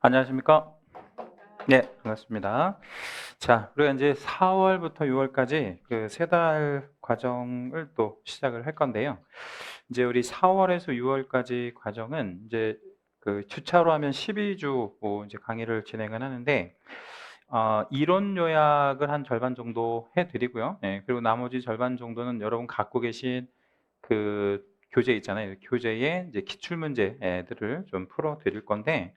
안녕하십니까? 네, 반갑습니다. 자, 우리가 이제 4월부터 6월까지 그 세 달 과정을 또 시작을 할 건데요. 이제 우리 4월에서 6월까지 과정은 이제 그 주차로 하면 12주 이제 강의를 진행을 하는데, 이론 요약을 한 절반 정도 해드리고요. 예, 그리고 나머지 절반 정도는 여러분 갖고 계신 그 교재 있잖아요. 교재에 이제 기출 문제들을 좀 풀어 드릴 건데,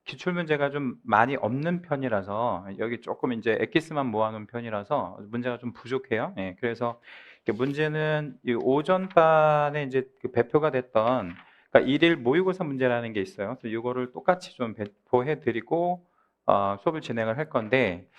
기출 문제가 좀 많이 없는 편이라서 여기 조금 이제 엑기스만 모아놓은 편이라서 문제가 좀 부족해요. 예, 그래서 문제는 이 오전반에 이제 그 배포가 됐던 그러니까 일일 모의고사 문제라는 게 있어요. 그래서 이거를 똑같이 좀 배포해 드리고 수업을 진행을 할 건데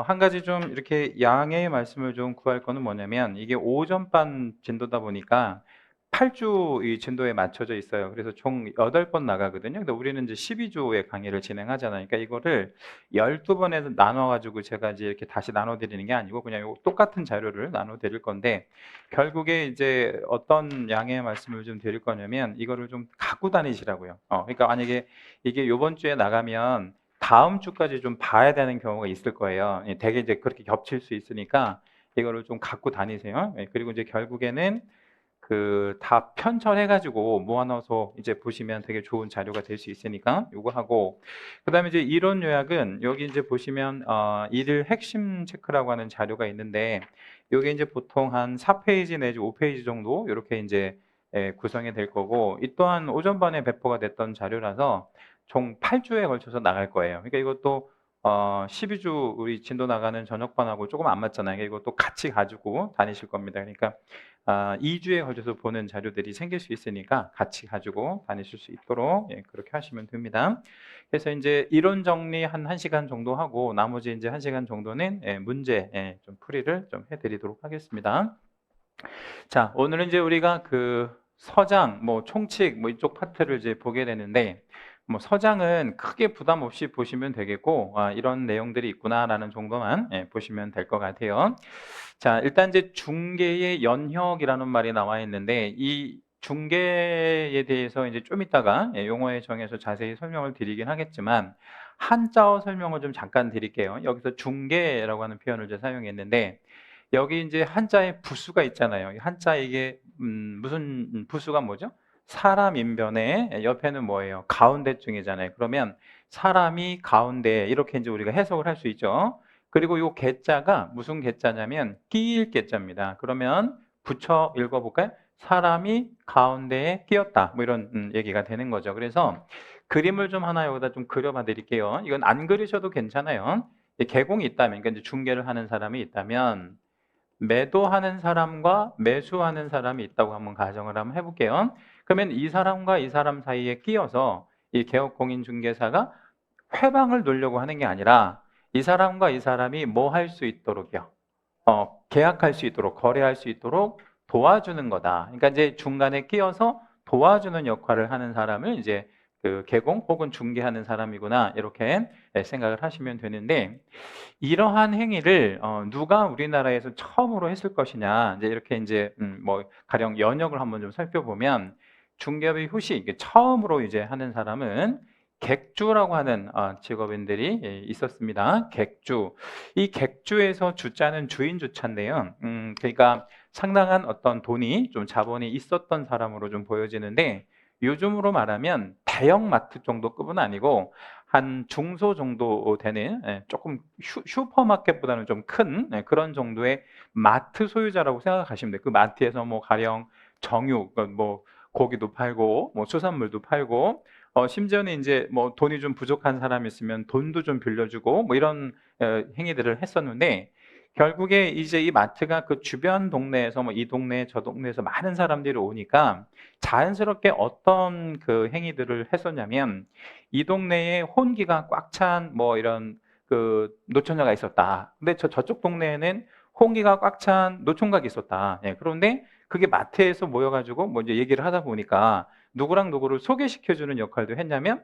한 가지 좀 이렇게 양해의 말씀을 좀 구할 거는 뭐냐면 이게 오전반 진도다 보니까 8주 이 진도에 맞춰져 있어요. 그래서 총 8번 나가거든요. 근데 우리는 이제 12주의 강의를 진행하잖아요. 그러니까 이거를 12번에서 나눠 가지고 제가 이제 이렇게 다시 나눠 드리는 게 아니고 그냥 요 똑같은 자료를 나눠 드릴 건데 결국에 이제 어떤 양해의 말씀을 좀 드릴 거냐면 이거를 좀 갖고 다니시라고요. 그러니까 만약에 이게 요번 주에 나가면 다음 주까지 좀 봐야 되는 경우가 있을 거예요. 예, 되게 이제 그렇게 겹칠 수 있으니까 이거를 좀 갖고 다니세요. 예, 그리고 이제 결국에는 그 다 편철해 가지고 모아넣어서 이제 보시면 되게 좋은 자료가 될 수 있으니까 요거 하고 그다음에 이제 이론 요약은 여기 이제 보시면 일일 핵심 체크라고 하는 자료가 있는데 요게 이제 보통 한 4페이지 내지 5페이지 정도 요렇게 이제 구성이 될 거고 이 또한 오전반에 배포가 됐던 자료라서 총 8주에 걸쳐서 나갈 거예요. 그러니까 이것도 12주 우리 진도 나가는 저녁반하고 조금 안 맞잖아요. 이것도 같이 가지고 다니실 겁니다. 그러니까 2주에 걸쳐서 보는 자료들이 생길 수 있으니까 같이 가지고 다니실 수 있도록 그렇게 하시면 됩니다. 그래서 이제 이론 정리 한 1시간 정도 하고 나머지 이제 1시간 정도는 문제 좀 풀이를 좀 해드리도록 하겠습니다. 자, 오늘은 이제 우리가 그 서장, 뭐 총칙, 뭐 이쪽 파트를 이제 보게 되는데, 뭐 서장은 크게 부담 없이 보시면 되겠고, 이런 내용들이 있구나라는 정도만 보시면 될 것 같아요. 자, 일단 이제 중개의 연혁이라는 말이 나와 있는데, 이 중개에 대해서 이제 좀 이따가 용어에 정해서 자세히 설명을 드리긴 하겠지만, 한자어 설명을 좀 잠깐 드릴게요. 여기서 중개라고 하는 표현을 이제 사용했는데, 여기 이제 한자에 부수가 있잖아요. 이 한자 이게 무슨 부수가 뭐죠? 사람 인변에 옆에는 뭐예요? 가운데증이잖아요. 그러면 사람이 가운데 이렇게 이제 우리가 해석을 할 수 있죠. 그리고 요 개자가 무슨 개자냐면 끼일 개자입니다. 그러면 붙여 읽어볼까요? 사람이 가운데에 끼었다. 뭐 이런 얘기가 되는 거죠. 그래서 그림을 좀 하나 여기다 좀 그려봐 드릴게요. 이건 안 그리셔도 괜찮아요. 개공이 있다면, 그러니까 이제 중개를 하는 사람이 있다면 매도하는 사람과 매수하는 사람이 있다고 한번 가정을 한번 해볼게요. 그러면 이 사람과 이 사람 사이에 끼어서 이 개업공인중개사가 회방을 놓으려고 하는 게 아니라 이 사람과 이 사람이 뭐 할 수 있도록요. 계약할 수 있도록 거래할 수 있도록 도와주는 거다. 그러니까 이제 중간에 끼어서 도와주는 역할을 하는 사람을 이제 그 개공 혹은 중개하는 사람이구나 이렇게 생각을 하시면 되는데 이러한 행위를 누가 우리나라에서 처음으로 했을 것이냐 이제 이렇게 이제 뭐 가령 연역을 한번 좀 살펴보면 중개업의 후시 이게 처음으로 이제 하는 사람은 객주라고 하는 직업인들이 있었습니다. 객주. 이 객주에서 주자는 주인 주차인데요. 그러니까 상당한 어떤 돈이 좀 자본이 있었던 사람으로 좀 보여지는데 요즘으로 말하면 대형 마트 정도급은 아니고 한 중소 정도 되는 조금 슈퍼마켓보다는 좀 큰 그런 정도의 마트 소유자라고 생각하시면 돼요. 그 마트에서 뭐 가령 정육, 뭐 고기도 팔고 뭐 수산물도 팔고 심지어는 이제 뭐 돈이 좀 부족한 사람이 있으면 돈도 좀 빌려주고 뭐 이런 행위들을 했었는데 결국에 이제 이 마트가 그 주변 동네에서 뭐 이 동네 저 동네에서 많은 사람들이 오니까 자연스럽게 어떤 그 행위들을 했었냐면 이 동네에 혼기가 꽉 찬 뭐 이런 그 노처녀가 있었다. 근데 저쪽 동네에는 홍기가 꽉 찬 노총각이 있었다. 그런데 그게 마트에서 모여가지고 뭐 이제 얘기를 하다 보니까 누구랑 누구를 소개시켜주는 역할도 했냐면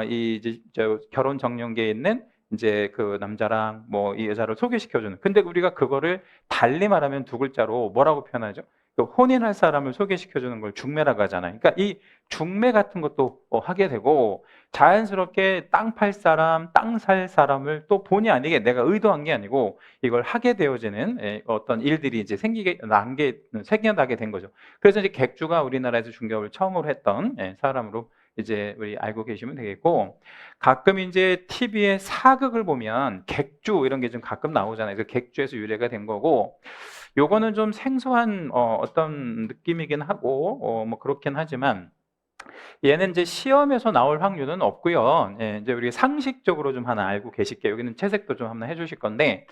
이 이제 저 결혼 정년기에 있는 이제 그 남자랑 뭐 이 여자를 소개시켜주는. 근데 우리가 그거를 달리 말하면 두 글자로 뭐라고 표현하죠? 그 혼인할 사람을 소개시켜주는 걸 중매라고 하잖아요. 그러니까 이 중매 같은 것도 하게 되고 자연스럽게 땅 팔 사람, 땅 살 사람을 또 본의 아니게 내가 의도한 게 아니고 이걸 하게 되어지는 어떤 일들이 이제 생겨나게 된 거죠. 그래서 이제 객주가 우리나라에서 중개업을 처음으로 했던 사람으로 이제 우리 알고 계시면 되겠고, 가끔 이제 TV에 사극을 보면 객주 이런 게 좀 가끔 나오잖아요. 그 객주에서 유래가 된 거고, 요거는 좀 생소한 어떤 느낌이긴 하고 뭐 그렇긴 하지만 얘는 이제 시험에서 나올 확률은 없고요. 이제 우리 상식적으로 좀 하나 알고 계실게요. 여기는 채색도 좀 한번 해주실 건데,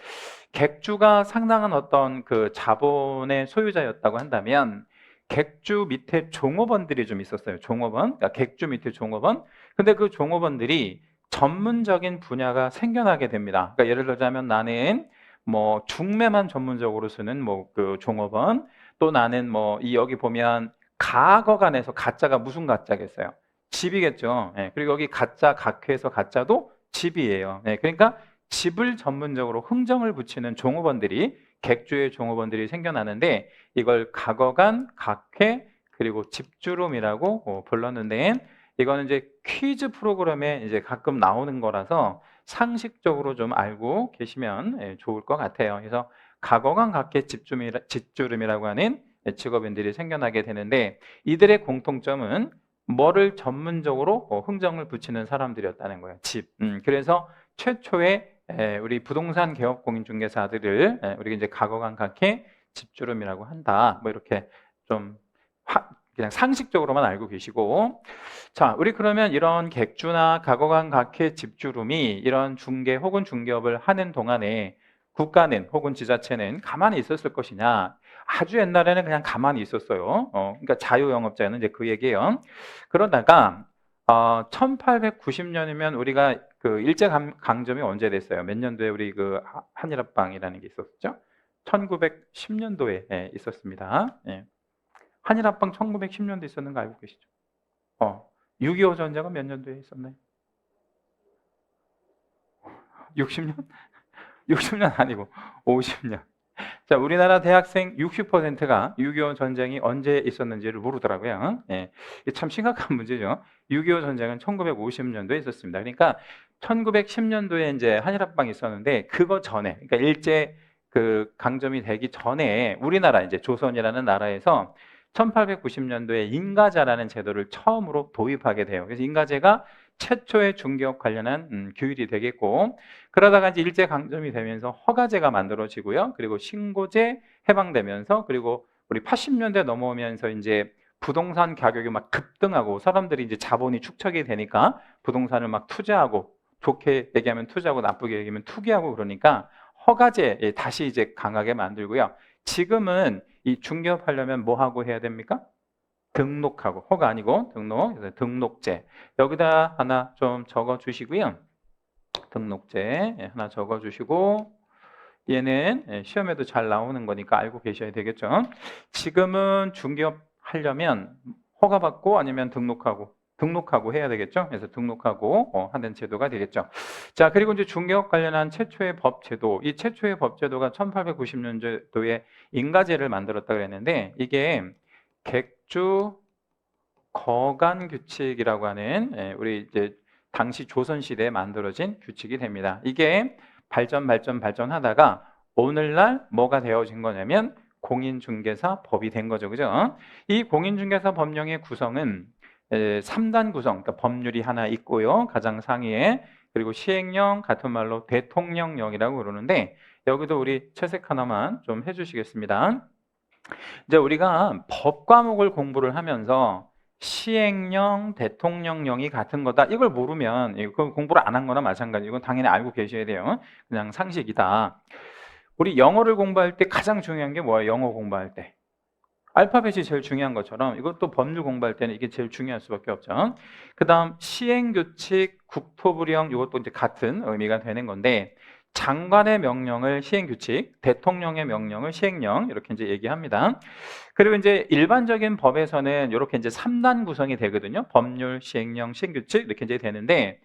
객주가 상당한 어떤 그 자본의 소유자였다고 한다면 객주 밑에 종업원들이 좀 있었어요. 종업원, 그러니까 객주 밑에 종업원. 근데 그 종업원들이 전문적인 분야가 생겨나게 됩니다. 그러니까 예를 들자면 나는 뭐 중매만 전문적으로 쓰는 뭐 그 종업원, 또 나는 뭐 이 여기 보면 가거간에서 가짜가 무슨 가짜겠어요? 집이겠죠. 그리고 여기 가짜 각회에서 가짜도 집이에요. 그러니까 집을 전문적으로 흥정을 붙이는 종업원들이, 객주의 종업원들이 생겨나는데 이걸 가거간, 각회, 그리고 집주름이라고 불렀는데, 이거는 이제 퀴즈 프로그램에 이제 가끔 나오는 거라서 상식적으로 좀 알고 계시면 좋을 것 같아요. 그래서 가거간, 각회, 집주름이라고 하는 직업인들이 생겨나게 되는데, 이들의 공통점은 뭐를 전문적으로 흥정을 붙이는 사람들이었다는 거예요. 집. 그래서 최초의 우리 부동산 개업 공인중개사들을 우리 이제 가거간, 각회, 집주름이라고 한다. 뭐 이렇게 좀 그냥 상식적으로만 알고 계시고, 자, 우리 그러면 이런 객주나 가거간, 각회, 집주름이 이런 중개 혹은 중개업을 하는 동안에 국가는 혹은 지자체는 가만히 있었을 것이냐? 아주 옛날에는 그냥 가만히 있었어요. 그러니까 자유영업자는 이제 그 얘기예요. 그러다가 1890년이면 우리가 그 일제강점이 언제 됐어요? 몇 년도에 우리 그 한일합방이라는 게 있었죠? 1910년도에 있었습니다. 한일합방 1910년도에 있었는 거 알고 계시죠? 6.25 전쟁은 몇 년도에 있었나요? 60년? 60년 아니고 50년. 자, 우리나라 대학생 60%가 6.25 전쟁이 언제 있었는지를 모르더라고요. 이게 참 심각한 문제죠. 6.25 전쟁은 1950년도에 있었습니다. 그러니까 1910년도에 이제 한일합방이 있었는데, 그거 전에, 그러니까 일제 그 강점이 되기 전에 우리나라 이제 조선이라는 나라에서 1890년도에 인가자라는 제도를 처음으로 도입하게 돼요. 그래서 인가제가 최초의 중개업 관련한 규율이 되겠고, 그러다가 이제 일제 강점이 되면서 허가제가 만들어지고요. 그리고 신고제 해방되면서, 그리고 우리 80년대 넘어오면서 이제 부동산 가격이 막 급등하고 사람들이 이제 자본이 축적이 되니까 부동산을 막 투자하고, 좋게 얘기하면 투자하고 나쁘게 얘기하면 투기하고, 그러니까 허가제 다시 이제 강하게 만들고요. 지금은 이 중개업하려면 뭐 하고 해야 됩니까? 등록하고, 허가 아니고 등록, 그래서 등록제 여기다 하나 좀 적어 주시고요. 등록제 하나 적어 주시고, 얘는 시험에도 잘 나오는 거니까 알고 계셔야 되겠죠. 지금은 중개업 하려면 허가 받고 아니면 등록하고 해야 되겠죠. 그래서 등록하고 하는 제도가 되겠죠. 자, 그리고 이제 중개업 관련한 최초의 법 제도, 이 최초의 법 제도가 1890년도에 인가제를 만들었다 그랬는데, 이게 객주 거간 규칙이라고 하는 우리 이제 당시 조선 시대에 만들어진 규칙이 됩니다. 이게 발전하다가 오늘날 뭐가 되어진 거냐면 공인중개사 법이 된 거죠. 그죠? 이 공인중개사 법령의 구성은 3단 구성, 그러니까 법률이 하나 있고요. 가장 상위에. 그리고 시행령, 같은 말로 대통령령이라고 그러는데, 여기도 우리 채색 하나만 좀 해주시겠습니다. 이제 우리가 법 과목을 공부를 하면서 시행령, 대통령령이 같은 거다, 이걸 모르면 이거 공부를 안 한 거나 마찬가지. 이건 당연히 알고 계셔야 돼요. 그냥 상식이다. 우리 영어를 공부할 때 가장 중요한 게 뭐예요? 영어 공부할 때 알파벳이 제일 중요한 것처럼 이것도 법률 공부할 때는 이게 제일 중요할 수밖에 없죠. 그 다음 시행규칙, 국토부령, 이것도 이제 같은 의미가 되는 건데, 장관의 명령을 시행규칙, 대통령의 명령을 시행령, 이렇게 이제 얘기합니다. 그리고 이제 일반적인 법에서는 이렇게 이제 3단 구성이 되거든요. 법률, 시행령, 시행규칙 이렇게 이제 되는데,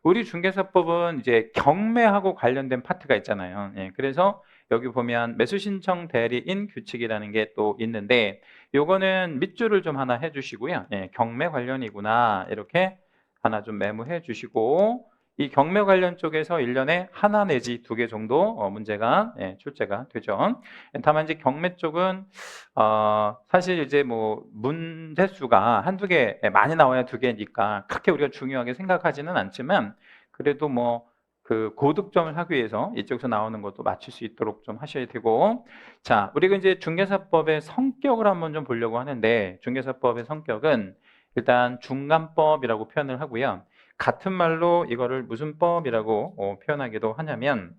우리 중개사법은 이제 경매하고 관련된 파트가 있잖아요. 예, 그래서 여기 보면 매수신청 대리인 규칙이라는 게 또 있는데 요거는 밑줄을 좀 하나 해주시고요. 예, 경매 관련이구나 이렇게 하나 좀 메모해 주시고 이 경매 관련 쪽에서 1년에 하나 내지 2개 정도 문제가 출제가 되죠. 다만 이제 경매 쪽은 사실 이제 뭐 문제 수가 한두 개 많이 나와야 2개니까 그렇게 우리가 중요하게 생각하지는 않지만 그래도 뭐 그 고득점을 하기 위해서 이쪽에서 나오는 것도 맞출 수 있도록 좀 하셔야 되고 자 우리가 이제 중개사법의 성격을 한번 좀 보려고 하는데 중개사법의 성격은 일단 중간법이라고 표현을 하고요. 같은 말로 이거를 무슨 법이라고 표현하기도 하냐면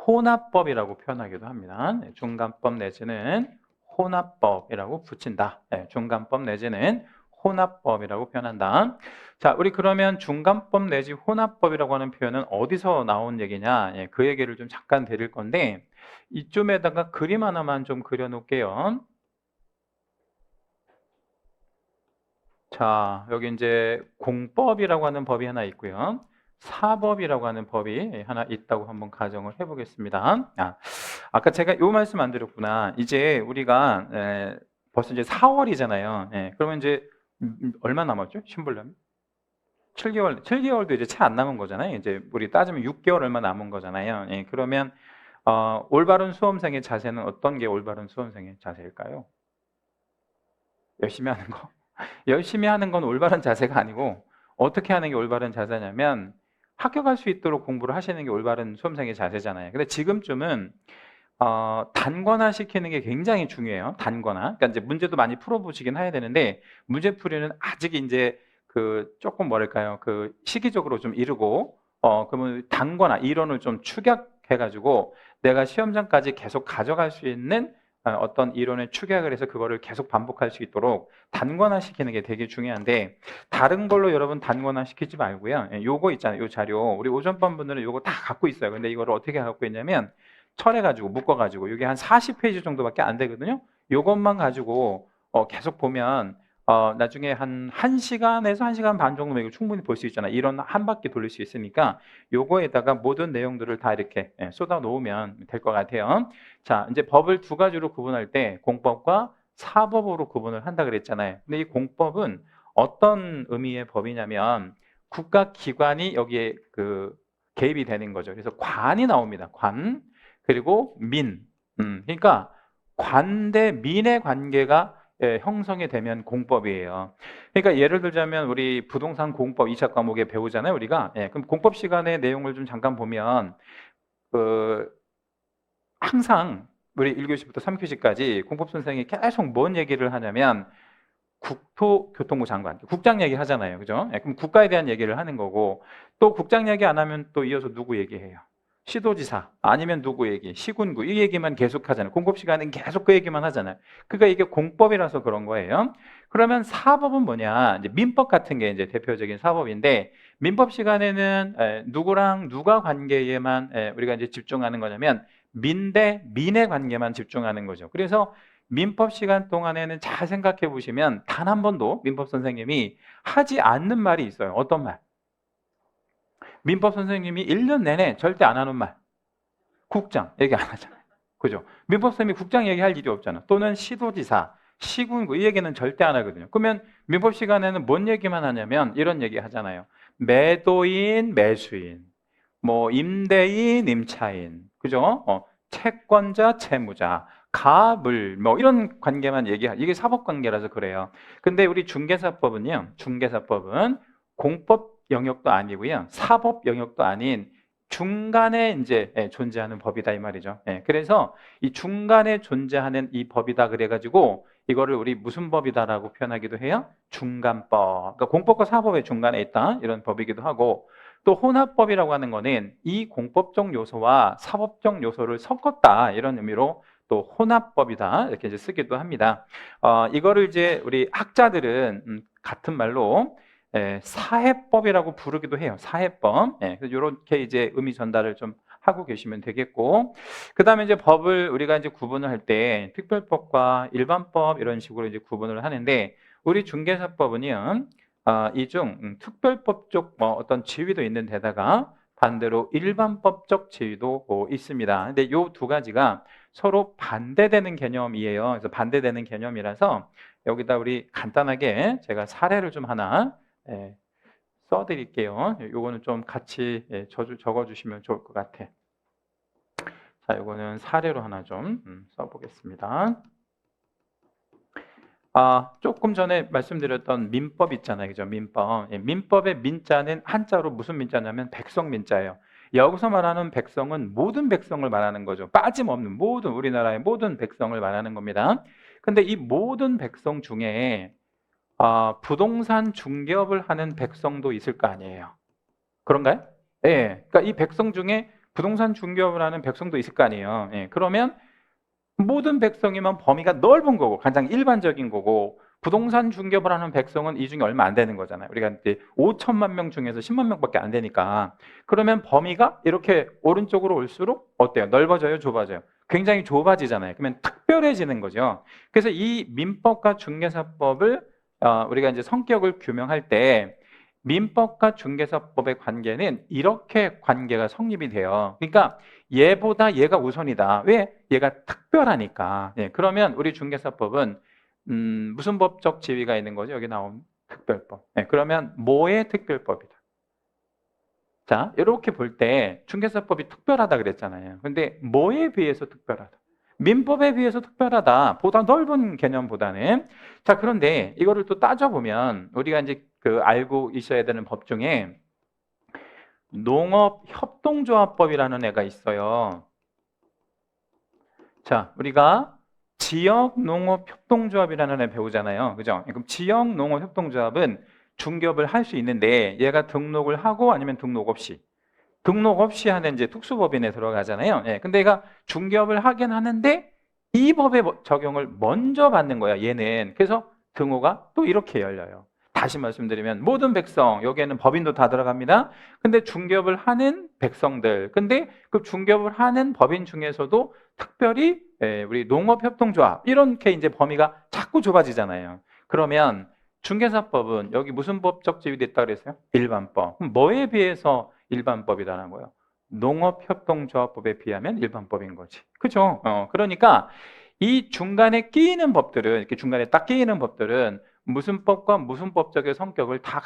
혼합법이라고 표현하기도 합니다. 중간법 내지는 혼합법이라고 붙인다. 중간법 내지는 혼합법이라고 표현한다. 자, 우리 그러면 중간법 내지 혼합법이라고 하는 표현은 어디서 나온 얘기냐? 그 얘기를 좀 잠깐 드릴 건데 이쯤에다가 그림 하나만 좀 그려놓을게요. 자, 여기 이제 공법이라고 하는 법이 하나 있고요. 사법이라고 하는 법이 하나 있다고 한번 가정을 해보겠습니다. 아까 제가 요 말씀 안 드렸구나. 이제 우리가 벌써 이제 4월이잖아요. 그러면 이제 얼마 남았죠? 신불려면 7개월도 이제 채 안 남은 거잖아요. 이제 우리 따지면 6개월 얼마 남은 거잖아요. 그러면 올바른 수험생의 자세는 어떤 게 올바른 수험생의 자세일까요? 열심히 하는 거. 열심히 하는 건 올바른 자세가 아니고 어떻게 하는 게 올바른 자세냐면 합격할 수 있도록 공부를 하시는 게 올바른 수험생의 자세잖아요. 근데 지금쯤은 단권화 시키는 게 굉장히 중요해요. 단권화. 그러니까 이제 문제도 많이 풀어보시긴 해야 되는데 문제풀이는 아직 이제 그 조금 뭐랄까요? 그 시기적으로 좀 이르고 그러면 단권화 이론을 좀 축약해가지고 내가 시험장까지 계속 가져갈 수 있는 어떤 이론을 축약을 해서 그거를 계속 반복할 수 있도록 단권화 시키는 게 되게 중요한데 다른 걸로 여러분 단권화 시키지 말고요. 요거 있잖아요. 요 자료. 우리 오전반 분들은 요거 다 갖고 있어요. 근데 이거를 어떻게 갖고 있냐면 철해가지고 묶어가지고 이게 한 40페이지 정도밖에 안 되거든요. 요것만 가지고 계속 보면 나중에 한 1시간에서 1시간 반 정도면 이거 충분히 볼 수 있잖아요. 이런 한 바퀴 돌릴 수 있으니까 요거에다가 모든 내용들을 다 이렇게 쏟아 놓으면 될 것 같아요. 자, 이제 법을 2가지로 구분할 때 공법과 사법으로 구분을 한다 그랬잖아요. 근데 이 공법은 어떤 의미의 법이냐면 국가 기관이 여기에 그 개입이 되는 거죠. 그래서 관이 나옵니다. 관. 그리고 민. 그러니까 관 대 민의 관계가 형성이 되면 공법이에요. 그러니까 예를 들자면 우리 부동산 공법 2차 과목에 배우잖아요, 우리가. 그럼 공법 시간의 내용을 좀 잠깐 보면 그 항상 우리 1교시부터 3교시까지 공법 선생이 계속 뭔 얘기를 하냐면 국토교통부 장관, 국장 얘기 하잖아요. 그죠? 그럼 국가에 대한 얘기를 하는 거고 또 국장 얘기 안 하면 또 이어서 누구 얘기해요? 시도지사 아니면 누구 얘기, 시군구 이 얘기만 계속 하잖아요. 공법 시간은 계속 그 얘기만 하잖아요. 그러니까 이게 공법이라서 그런 거예요. 그러면 사법은 뭐냐? 이제 민법 같은 게 이제 대표적인 사법인데 민법 시간에는 누구랑 누가 관계에만 우리가 이제 집중하는 거냐면 민 대 민의 관계만 집중하는 거죠. 그래서 민법 시간 동안에는 잘 생각해 보시면 단 한 번도 민법 선생님이 하지 않는 말이 있어요. 어떤 말? 민법 선생님이 1년 내내 절대 안 하는 말. 국장 얘기 안 하잖아요. 그죠? 민법 선생님이 국장 얘기할 일이 없잖아. 또는 시도지사, 시군구 이 얘기는 절대 안 하거든요. 그러면 민법 시간에는 뭔 얘기만 하냐면 이런 얘기 하잖아요. 매도인, 매수인, 뭐 임대인, 임차인, 그죠? 채권자, 채무자, 가물, 뭐 이런 관계만 이게 사법관계라서 그래요. 근데 우리 중개사법은 공법 영역도 아니고요, 사법 영역도 아닌 중간에 이제 존재하는 법이다 이 말이죠. 그래서 이 중간에 존재하는 이 법이다 그래가지고 이거를 우리 무슨 법이다라고 표현하기도 해요? 중간법. 그러니까 공법과 사법의 중간에 있다 이런 법이기도 하고 또 혼합법이라고 하는 거는 이 공법적 요소와 사법적 요소를 섞었다 이런 의미로 또 혼합법이다 이렇게 이제 쓰기도 합니다. 이거를 이제 우리 학자들은 같은 말로 사해법이라고 부르기도 해요. 사해법. 그래서 이렇게 이제 의미 전달을 좀 하고 계시면 되겠고, 그 다음에 이제 법을 우리가 이제 구분을 할 때 특별법과 일반법 이런 식으로 이제 구분을 하는데, 우리 중개사법은요, 이 중 특별법적 뭐 어떤 지위도 있는 데다가 반대로 일반법적 지위도 있습니다. 근데 이 두 가지가 서로 반대되는 개념이에요. 그래서 반대되는 개념이라서 여기다 우리 간단하게 제가 사례를 좀 하나 써드릴게요. 요거는 좀 같이 적어주시면 좋을 것 같아. 자, 요거는 사례로 하나 좀 써보겠습니다. 조금 전에 말씀드렸던 민법 있잖아요. 그죠? 민법. 민법의 민자는 한자로 무슨 민자냐면 백성 민자예요. 여기서 말하는 백성은 모든 백성을 말하는 거죠. 빠짐없는 모든 우리나라의 모든 백성을 말하는 겁니다. 근데 이 모든 백성 중에 부동산 중개업을 하는 백성도 있을 거 아니에요. 그런가요? 예. 그러니까 이 백성 중에 부동산 중개업을 하는 백성도 있을 거 아니에요. 예. 그러면 모든 백성이면 범위가 넓은 거고 가장 일반적인 거고 부동산 중개업을 하는 백성은 이 중에 얼마 안 되는 거잖아요. 우리가 이제 5천만 명 중에서 10만 명밖에 안 되니까 그러면 범위가 이렇게 오른쪽으로 올수록 어때요? 넓어져요? 좁아져요? 굉장히 좁아지잖아요. 그러면 특별해지는 거죠. 그래서 이 민법과 중개사법을 우리가 이제 성격을 규명할 때 민법과 중개사법의 관계는 이렇게 관계가 성립이 돼요. 그러니까 얘보다 얘가 우선이다. 왜? 얘가 특별하니까. 그러면 우리 중개사법은 무슨 법적 지위가 있는 거죠? 여기 나온 특별법. 그러면 뭐의 특별법이다. 자, 이렇게 볼 때 중개사법이 특별하다 그랬잖아요. 근데 뭐에 비해서 특별하다? 민법에 비해서 특별하다. 보다 넓은 개념보다는. 자, 그런데 이거를 또 따져보면 우리가 이제 알고 있어야 되는 법 중에 농업협동조합법이라는 애가 있어요. 자, 우리가 지역농업협동조합이라는 애 배우잖아요. 그죠? 그럼 지역농업협동조합은 중개업을 할 수 있는데 얘가 등록을 하고 아니면 등록 없이 하는 이제 특수법인에 들어가잖아요. 근데 얘가 중개업을 하긴 하는데 이 법의 적용을 먼저 받는 거야, 얘는. 그래서 등호가 또 이렇게 열려요. 다시 말씀드리면 모든 백성, 여기에는 법인도 다 들어갑니다. 근데 중개업을 하는 백성들, 근데 그 중개업을 하는 법인 중에서도 특별히 우리 농업협동조합 이렇게 이제 범위가 자꾸 좁아지잖아요. 그러면 중개사법은 여기 무슨 법적 지위가 있다고 그랬어요? 일반법. 그럼 뭐에 비해서 일반법이라는 거예요? 농업협동조합법에 비하면 일반법인 거지. 그죠? 그러니까 이 중간에 끼이는 법들은, 이렇게 중간에 딱 끼이는 법들은 무슨 법과 무슨 법적의 성격을 다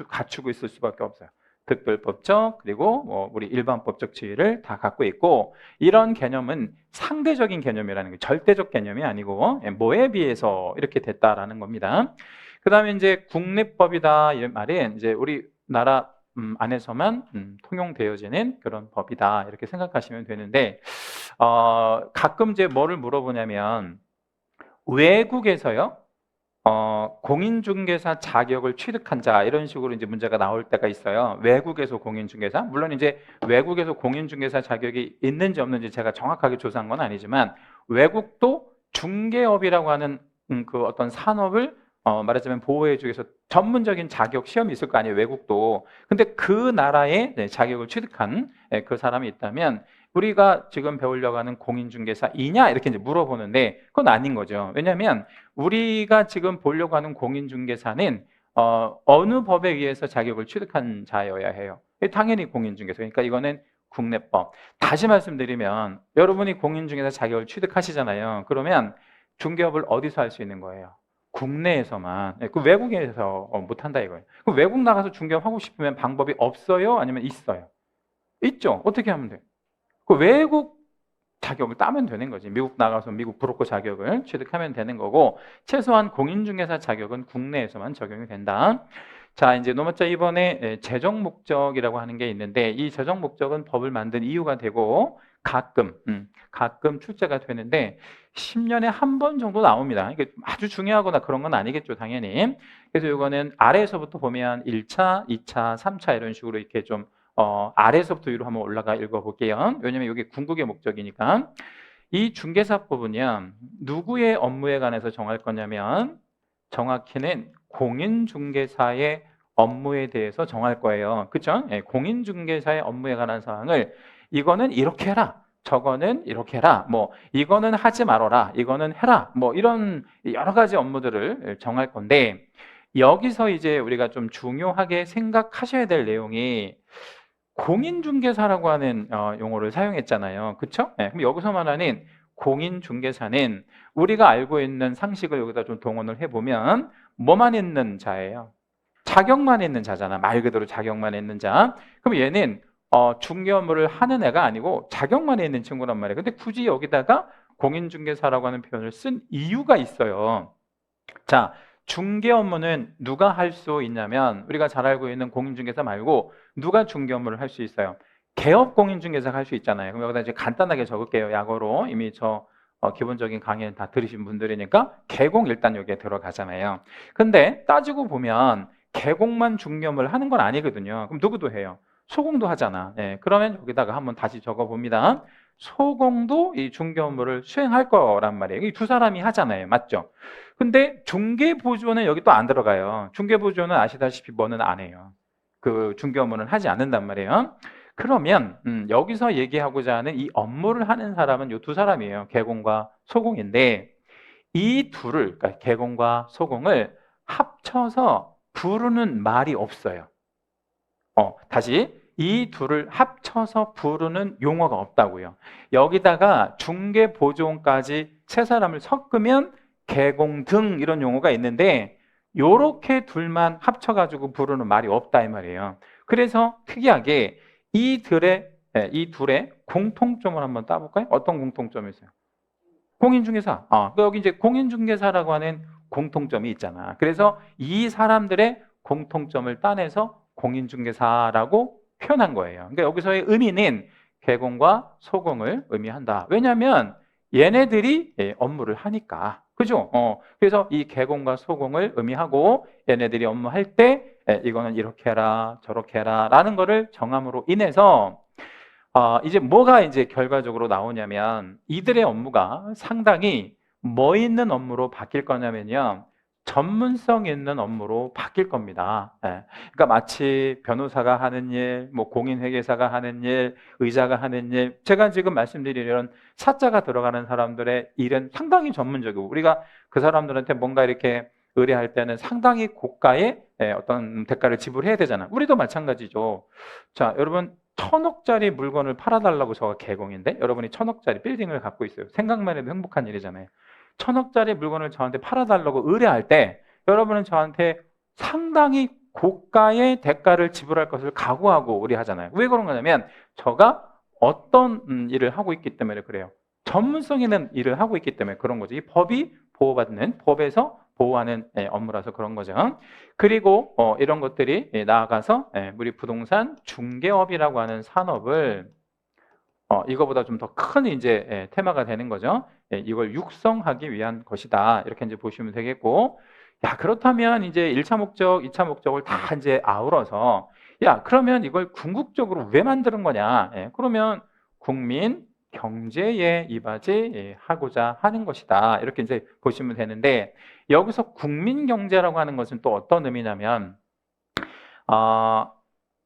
갖추고 있을 수밖에 없어요. 특별법적 그리고 우리 일반법적 지위를 다 갖고 있고 이런 개념은 상대적인 개념이라는 게 절대적 개념이 아니고 뭐에 비해서 이렇게 됐다라는 겁니다. 그 다음에 이제 국내법이다 이 말은 이제 우리나라 안에서만 통용되어지는 그런 법이다 이렇게 생각하시면 되는데 가끔 이제 뭐를 물어보냐면 외국에서요 공인중개사 자격을 취득한 자 이런 식으로 이제 문제가 나올 때가 있어요. 외국에서 공인중개사 물론 이제 외국에서 공인중개사 자격이 있는지 없는지 제가 정확하게 조사한 건 아니지만 외국도 중개업이라고 하는 그 어떤 산업을 말하자면 보호해주기 위해서 전문적인 자격 시험이 있을 거 아니에요. 외국도. 근데 그 나라의 자격을 취득한 그 사람이 있다면 우리가 지금 배우려고 하는 공인중개사이냐 이렇게 이제 물어보는데 그건 아닌 거죠. 왜냐하면 우리가 지금 보려고 하는 공인중개사는 어느 법에 의해서 자격을 취득한 자여야 해요. 당연히 공인중개사. 그러니까 이거는 국내법. 다시 말씀드리면 여러분이 공인중개사 자격을 취득하시잖아요. 그러면 중개업을 어디서 할 수 있는 거예요? 국내에서만. 그 외국에서 못한다 이거예요. 그 외국 나가서 중개업 하고 싶으면 방법이 없어요? 아니면 있어요? 있죠. 어떻게 하면 돼요? 그 외국 자격을 따면 되는 거지. 미국 나가서 미국 브로커 자격을 취득하면 되는 거고 최소한 공인중개사 자격은 국내에서만 적용이 된다. 자, 이제 넘어져 이번에 재정 목적이라고 하는 게 있는데 이 재정 목적은 법을 만든 이유가 되고 가끔 출제가 되는데 10년에 한 번 정도 나옵니다. 이게 아주 중요하거나 그런 건 아니겠죠, 당연히. 그래서 이거는 아래에서부터 보면 1차, 2차, 3차 이런 식으로 이렇게 좀 아래에서부터 위로 한번 올라가 읽어볼게요. 왜냐면 이게 궁극의 목적이니까. 이 중개사법은요, 누구의 업무에 관해서 정할 거냐면 정확히는 공인중개사의 업무에 대해서 정할 거예요. 그렇죠? 공인중개사의 업무에 관한 사항을 이거는 이렇게 해라. 저거는 이렇게 해라. 뭐 이거는 하지 말아라. 이거는 해라. 뭐 이런 여러 가지 업무들을 정할 건데 여기서 이제 우리가 좀 중요하게 생각하셔야 될 내용이 공인중개사라고 하는 용어를 사용했잖아요. 그쵸? 네, 그럼 여기서 말하는 공인중개사는 우리가 알고 있는 상식을 여기다 좀 동원을 해보면 뭐만 있는 자예요? 자격만 있는 자잖아. 말 그대로 자격만 있는 자. 그럼 얘는 중개 업무를 하는 애가 아니고 자격만 있는 친구란 말이에요. 근데 굳이 여기다가 공인중개사라고 하는 표현을 쓴 이유가 있어요. 자, 중개 업무는 누가 할 수 있냐면 우리가 잘 알고 있는 공인중개사 말고 누가 중개 업무를 할 수 있어요? 개업 공인중개사가 할 수 있잖아요. 그럼 여기다 이제 간단하게 적을게요. 약어로 이미 저 기본적인 강의는 다 들으신 분들이니까 개공 일단 여기에 들어가잖아요. 근데 따지고 보면 개공만 중개 업무를 하는 건 아니거든요. 그럼 누구도 해요? 소공도 하잖아. 예, 그러면 여기다가 한번 다시 적어봅니다. 소공도 이 중개 업무를 수행할 거란 말이에요. 이 두 사람이 하잖아요. 맞죠? 근데 중개보조는 여기 또 안 들어가요. 중개보조는 아시다시피 뭐는 안 해요. 그 중개 업무는 하지 않는단 말이에요. 그러면 여기서 얘기하고자 하는 이 업무를 하는 사람은 이 두 사람이에요. 개공과 소공인데 이 둘을, 그러니까 개공과 소공을 합쳐서 부르는 말이 없어요. 다시 이 둘을 합쳐서 부르는 용어가 없다고요. 여기다가 중개보조원까지 세 사람을 섞으면 개공 등 이런 용어가 있는데 요렇게 둘만 합쳐가지고 부르는 말이 없다 이 말이에요. 그래서 특이하게 이 둘의 공통점을 한번 따볼까요? 어떤 공통점이 있어요? 공인중개사. 여기 이제 공인중개사라고 하는 공통점이 있잖아. 그래서 이 사람들의 공통점을 따내서 공인중개사라고 표현한 거예요. 그러니까 여기서의 의미는 개공과 소공을 의미한다. 왜냐하면 얘네들이 업무를 하니까. 그죠? 그래서 이 개공과 소공을 의미하고 얘네들이 업무할 때 이거는 이렇게 해라, 저렇게 해라 라는 거를 정함으로 인해서 이제 뭐가 이제 결과적으로 나오냐면 이들의 업무가 상당히 뭐 있는 업무로 바뀔 거냐면요. 전문성 있는 업무로 바뀔 겁니다. 예. 그러니까 마치 변호사가 하는 일, 뭐 공인회계사가 하는 일, 의사가 하는 일, 제가 지금 말씀드린 이런 사자가 들어가는 사람들의 일은 상당히 전문적이고 우리가 그 사람들한테 뭔가 이렇게 의뢰할 때는 상당히 고가의 어떤 대가를 지불해야 되잖아. 우리도 마찬가지죠. 자, 여러분 1,000억짜리 물건을 팔아달라고 저가 개공인데 여러분이 1,000억짜리 빌딩을 갖고 있어요. 생각만 해도 행복한 일이잖아요. 1,000억짜리 물건을 저한테 팔아달라고 의뢰할 때 여러분은 저한테 상당히 고가의 대가를 지불할 것을 각오하고 의뢰하잖아요. 왜 그런 거냐면 저가 어떤 일을 하고 있기 때문에 그래요. 전문성 있는 일을 하고 있기 때문에 그런 거죠. 이 법이 보호받는 법에서 보호하는 업무라서 그런 거죠. 그리고 이런 것들이 나아가서 우리 부동산 중개업이라고 하는 산업을 이거보다 좀 더 큰 이제 테마가 되는 거죠. 이걸 육성하기 위한 것이다. 이렇게 이제 보시면 되겠고, 야 그렇다면 이제 1차 목적, 2차 목적을 다 이제 아우러서 야 그러면 이걸 궁극적으로 왜 만드는 거냐? 그러면 국민 경제에 이바지하고자 하는 것이다. 이렇게 이제 보시면 되는데 여기서 국민 경제라고 하는 것은 또 어떤 의미냐면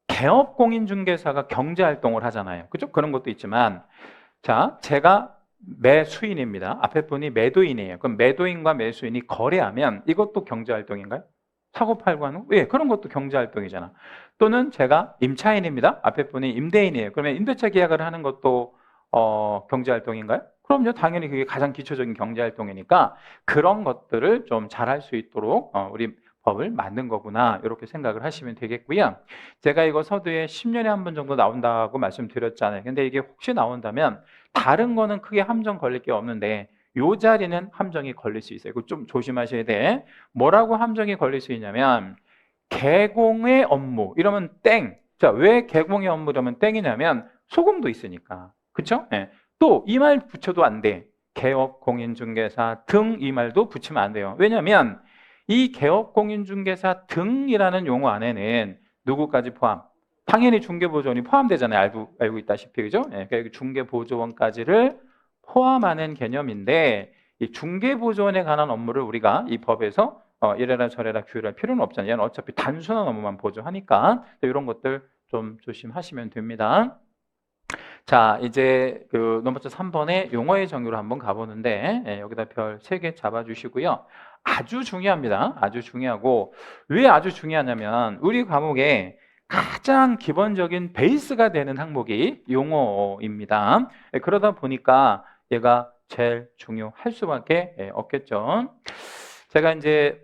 개업 공인중개사가 경제활동을 하잖아요. 그죠? 그런 것도 있지만 자, 제가 매수인입니다. 앞에 분이 매도인이에요. 그럼 매도인과 매수인이 거래하면 이것도 경제활동인가요? 사고 팔고 하는? 예, 그런 것도 경제활동이잖아. 또는 제가 임차인입니다. 앞에 분이 임대인이에요. 그러면 임대차 계약을 하는 것도 경제활동인가요? 그럼요. 당연히 그게 가장 기초적인 경제활동이니까 그런 것들을 좀 잘할 수 있도록 우리 법을 만든 거구나 이렇게 생각을 하시면 되겠고요. 제가 이거 서두에 10년에 한 번 정도 나온다고 말씀드렸잖아요. 근데 이게 혹시 나온다면 다른 거는 크게 함정 걸릴 게 없는데 요 자리는 함정이 걸릴 수 있어요. 이거 좀 조심하셔야 돼. 뭐라고 함정이 걸릴 수 있냐면 개공의 업무 이러면 땡. 자, 왜 개공의 업무라면 땡이냐면 소금도 있으니까. 그쵸? 예. 또 이 말 붙여도 안 돼. 개업 공인중개사 등 이 말도 붙이면 안 돼요. 왜냐면 이 개업 공인중개사 등이라는 용어 안에는 누구까지 포함? 당연히 중개보조원이 포함되잖아요. 알고 있다시피 그죠? 예, 그러니까 중개보조원까지를 포함하는 개념인데 이 중개보조원에 관한 업무를 우리가 이 법에서 이래라 저래라 규율할 필요는 없잖아요. 얘는 어차피 단순한 업무만 보조하니까 이런 것들 좀 조심하시면 됩니다. 자, 이제 그 넘버트 3번의 용어의 정의로 한번 가보는데, 여기다 별 3개 잡아주시고요. 아주 중요합니다. 아주 중요하고, 왜 아주 중요하냐면, 우리 과목에 가장 기본적인 베이스가 되는 항목이 용어입니다. 그러다 보니까 얘가 제일 중요할 수밖에 없겠죠. 제가 이제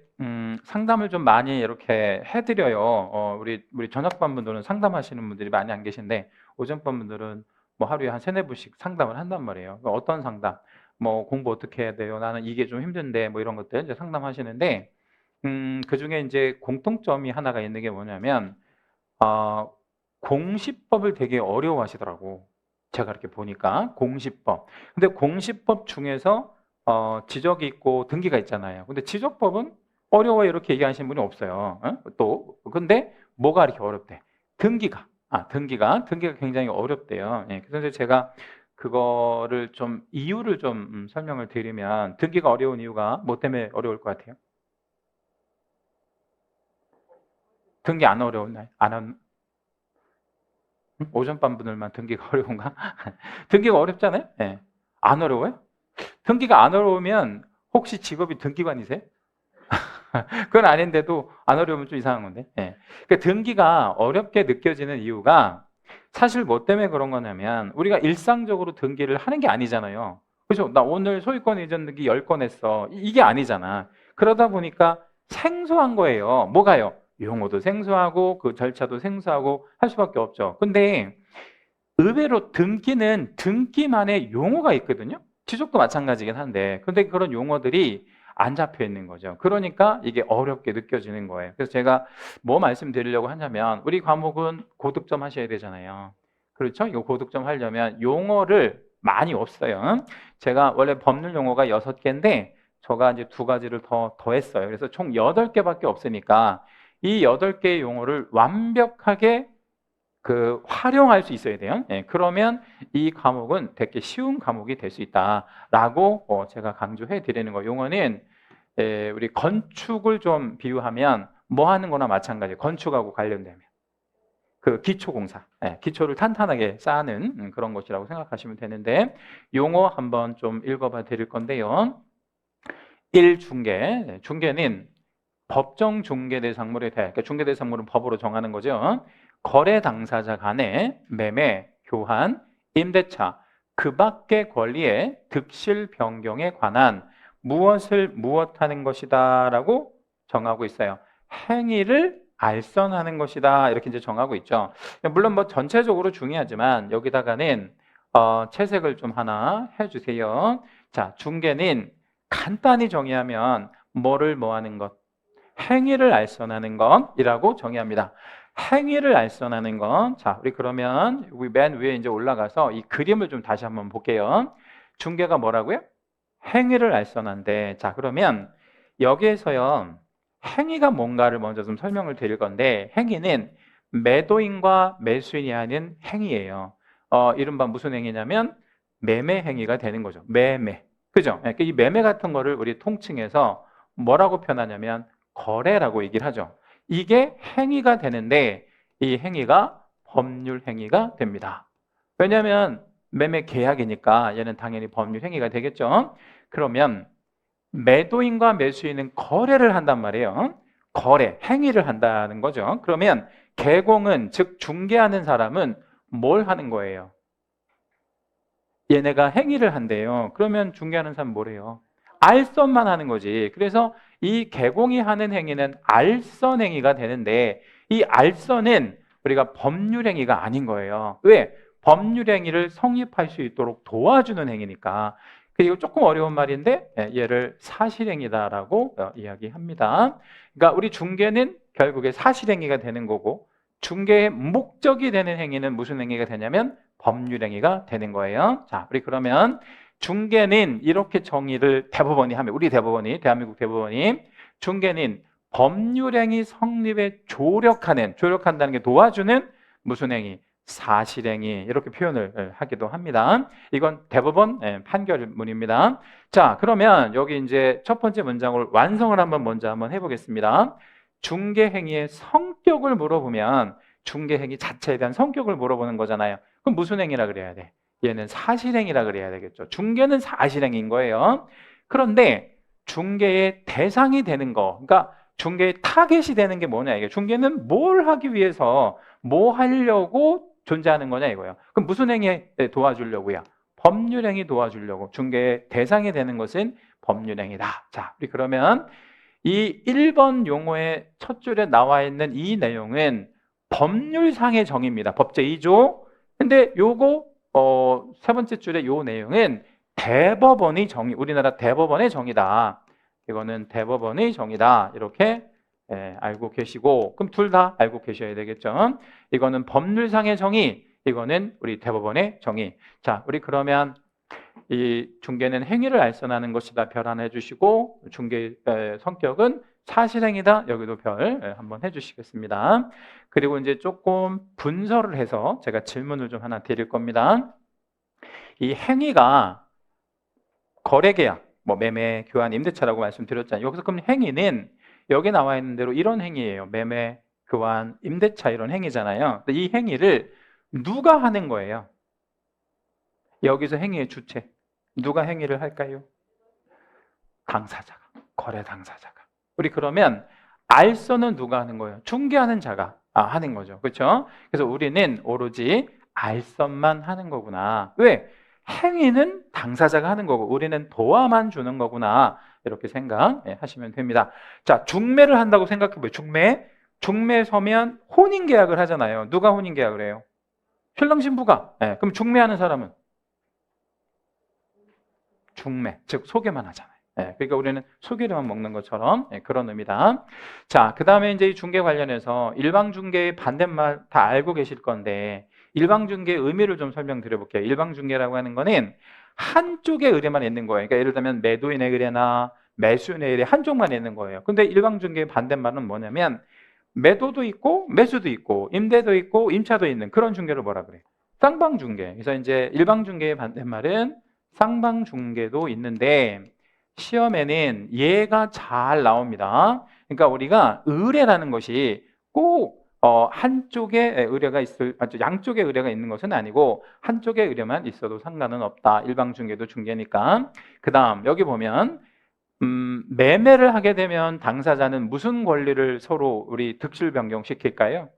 상담을 좀 많이 이렇게 해드려요. 우리 저녁반 분들은 상담하시는 분들이 많이 안 계신데, 오전반 분들은 뭐 하루에 한 3-4분씩 상담을 한단 말이에요. 어떤 상담? 뭐 공부 어떻게 해야 돼요? 나는 이게 좀 힘든데 뭐 이런 것들 이제 상담하시는데 그중에 이제 공통점이 하나가 있는 게 뭐냐면 공시법을 되게 어려워하시더라고. 제가 이렇게 보니까 공시법. 근데 공시법 중에서 지적이 있고 등기가 있잖아요. 근데 지적법은 어려워 이렇게 얘기하시는 분이 없어요. 또 근데 뭐가 이렇게 어렵대? 등기가. 등기가 굉장히 어렵대요. 예, 그래서 이제 제가 그거를 좀 이유를 좀 설명을 드리면 등기가 어려운 이유가 뭐 때문에 어려울 것 같아요? 등기 안 어려운 오전반 분들만 등기가 어려운가? 등기가 어렵잖아요? 예. 안 어려워요? 등기가 안 어려우면 혹시 직업이 등기관이세요? 그건 아닌데도 안 어려우면 좀 이상한 건데. 예. 그러니까 등기가 어렵게 느껴지는 이유가 사실 뭐 때문에 그런 거냐면 우리가 일상적으로 등기를 하는 게 아니잖아요. 그렇죠? 나 오늘 소유권 이전 등기 10건 했어. 이게 아니잖아. 그러다 보니까 생소한 거예요. 뭐가요? 용어도 생소하고 그 절차도 생소하고 할 수밖에 없죠. 근데 의외로 등기는 등기만의 용어가 있거든요. 취족도 마찬가지긴 한데 근데 그런 용어들이 안 잡혀 있는 거죠. 그러니까 이게 어렵게 느껴지는 거예요. 그래서 제가 뭐 말씀드리려고 하냐면 우리 과목은 고득점 하셔야 되잖아요. 그렇죠? 이거 고득점 하려면 용어를 많이 없어요. 제가 원래 법률 용어가 6개인데 제가 이제 2가지를 더했어요. 그래서 총 8개밖에 없으니까 이 8개의 용어를 완벽하게 활용할 수 있어야 돼요. 예, 그러면 이 과목은 되게 쉬운 과목이 될 수 있다라고 제가 강조해 드리는 거. 용어는 우리 건축을 좀 비유하면 뭐 하는 거나 마찬가지. 건축하고 관련되면 그 기초공사, 기초를 탄탄하게 쌓는 그런 것이라고 생각하시면 되는데 용어 한번 좀 읽어봐 드릴 건데요. 1중개, 중개는 법정 중개대상물에 대해, 그러니까 중개대상물은 법으로 정하는 거죠. 거래 당사자 간의 매매, 교환, 임대차, 그 밖의 권리의 득실 변경에 관한 무엇을 무엇하는 것이다 라고 정하고 있어요. 행위를 알선하는 것이다 이렇게 이제 정하고 있죠. 물론 뭐 전체적으로 중요하지만 여기다가는 채색을 좀 하나 해주세요. 자, 중개는 간단히 정의하면 뭐를 뭐 하는 것, 행위를 알선하는 것이라고 정의합니다. 행위를 알선하는 것. 자, 우리 그러면 우리 맨 위에 이제 올라가서 이 그림을 좀 다시 한번 볼게요. 중개가 뭐라고요? 행위를 알선한대. 자, 그러면 여기에서요. 행위가 뭔가를 먼저 좀 설명을 드릴 건데 행위는 매도인과 매수인이 하는 행위예요. 이른바 무슨 행위냐면 매매 행위가 되는 거죠. 매매. 그죠? 그러니까 이 매매 같은 거를 우리 통칭해서 뭐라고 표현하냐면 거래라고 얘기를 하죠. 이게 행위가 되는데 이 행위가 법률 행위가 됩니다. 왜냐하면 매매 계약이니까 얘는 당연히 법률 행위가 되겠죠. 그러면 매도인과 매수인은 거래를 한단 말이에요. 거래, 행위를 한다는 거죠. 그러면 개공은 즉 중개하는 사람은 뭘 하는 거예요? 얘네가 행위를 한대요. 그러면 중개하는 사람은 뭐래요? 알선만 하는 거지. 그래서 이 개공이 하는 행위는 알선 행위가 되는데 이 알선은 우리가 법률 행위가 아닌 거예요. 왜? 법률 행위를 성립할 수 있도록 도와주는 행위니까. 이거 조금 어려운 말인데 얘를 사실행위다라고 이야기합니다. 그러니까 우리 중개는 결국에 사실행위가 되는 거고 중개의 목적이 되는 행위는 무슨 행위가 되냐면 법률 행위가 되는 거예요. 자, 우리 그러면 중개는 이렇게 정의를 대법원이 하면 우리 대법원이 대한민국 대법원이 중개는 법률행위 성립에 조력한다는 게 도와주는 무슨 행위? 사실행위 이렇게 표현을 하기도 합니다. 이건 대법원 판결문입니다. 자, 그러면 여기 이제 첫 번째 문장을 완성을 먼저 한번 해보겠습니다. 중개행위의 성격을 물어보면 중개행위 자체에 대한 성격을 물어보는 거잖아요. 그럼 무슨 행위라 그래야 돼? 얘는 사실행위라 그래야 되겠죠. 중개는 사실행위인 거예요. 그런데 중개의 대상이 되는 거, 그러니까 중개의 타겟이 되는 게 뭐냐 이게, 중개는 뭘 하기 위해서 뭐 하려고 존재하는 거냐 이거예요. 그럼 무슨 행위에 도와주려고요? 법률행위 도와주려고. 중개의 대상이 되는 것은 법률행위다. 자, 우리 그러면 이 1번 용어의 첫 줄에 나와 있는 이 내용은 법률상의 정의입니다. 법제 2조. 근데 요거 세 번째 줄에 요 내용은 대법원의 정의, 우리나라 대법원의 정의다. 이거는 대법원의 정의다. 이렇게 알고 계시고, 그럼 둘 다 알고 계셔야 되겠죠. 이거는 법률상의 정의, 이거는 우리 대법원의 정의. 자, 우리 그러면 이 중개는 행위를 알선하는 것이다. 별 하나 해주시고, 중개의 성격은 사실행위다. 여기도 별 한번 해주시겠습니다. 그리고 이제 조금 분설을 해서 제가 질문을 좀 하나 드릴 겁니다. 이 행위가 거래계약, 뭐 매매, 교환, 임대차라고 말씀드렸잖아요. 여기서 그럼 행위는 여기 나와 있는 대로 이런 행위예요. 매매, 교환, 임대차 이런 행위잖아요. 근데 이 행위를 누가 하는 거예요? 여기서 행위의 주체, 누가 행위를 할까요? 당사자가, 거래 당사자가. 우리 그러면 알선은 누가 하는 거예요? 중개하는 자가 하는 거죠. 그렇죠? 그래서 우리는 오로지 알선만 하는 거구나. 왜? 행위는 당사자가 하는 거고 우리는 도와만 주는 거구나. 이렇게 생각하시면 됩니다. 자, 중매를 한다고 생각해 보세요. 중매 서면 혼인 계약을 하잖아요. 누가 혼인 계약을 해요? 신랑 신부가. 그럼 중매하는 사람은 중매, 즉 소개만 하잖아요. 그러니까 우리는 소개료만 먹는 것처럼 그런 의미다. 자, 그 다음에 이제 이 중개 관련해서 일방중개의 반대말 다 알고 계실 건데 일방중개의 의미를 좀 설명드려 볼게요. 일방중개라고 하는 거는 한쪽의 의뢰만 있는 거예요. 그러니까 예를 들면 매도인의 의뢰나 매수인의 의뢰 한쪽만 있는 거예요. 근데 일방중개의 반대말은 뭐냐면 매도도 있고 매수도 있고 임대도 있고 임차도 있는 그런 중개를 뭐라 그래요? 쌍방중개. 그래서 이제 일방중개의 반대말은 쌍방중개도 있는데 시험에는 얘가 잘 나옵니다. 그러니까 우리가 의뢰라는 것이 꼭 한쪽에 의뢰가 있을, 양쪽에 의뢰가 있는 것은 아니고 한쪽에 의뢰만 있어도 상관은 없다. 일방중개도 중개니까. 그 다음 여기 보면 매매를 하게 되면 당사자는 무슨 권리를 서로 우리 득실 변경시킬까요?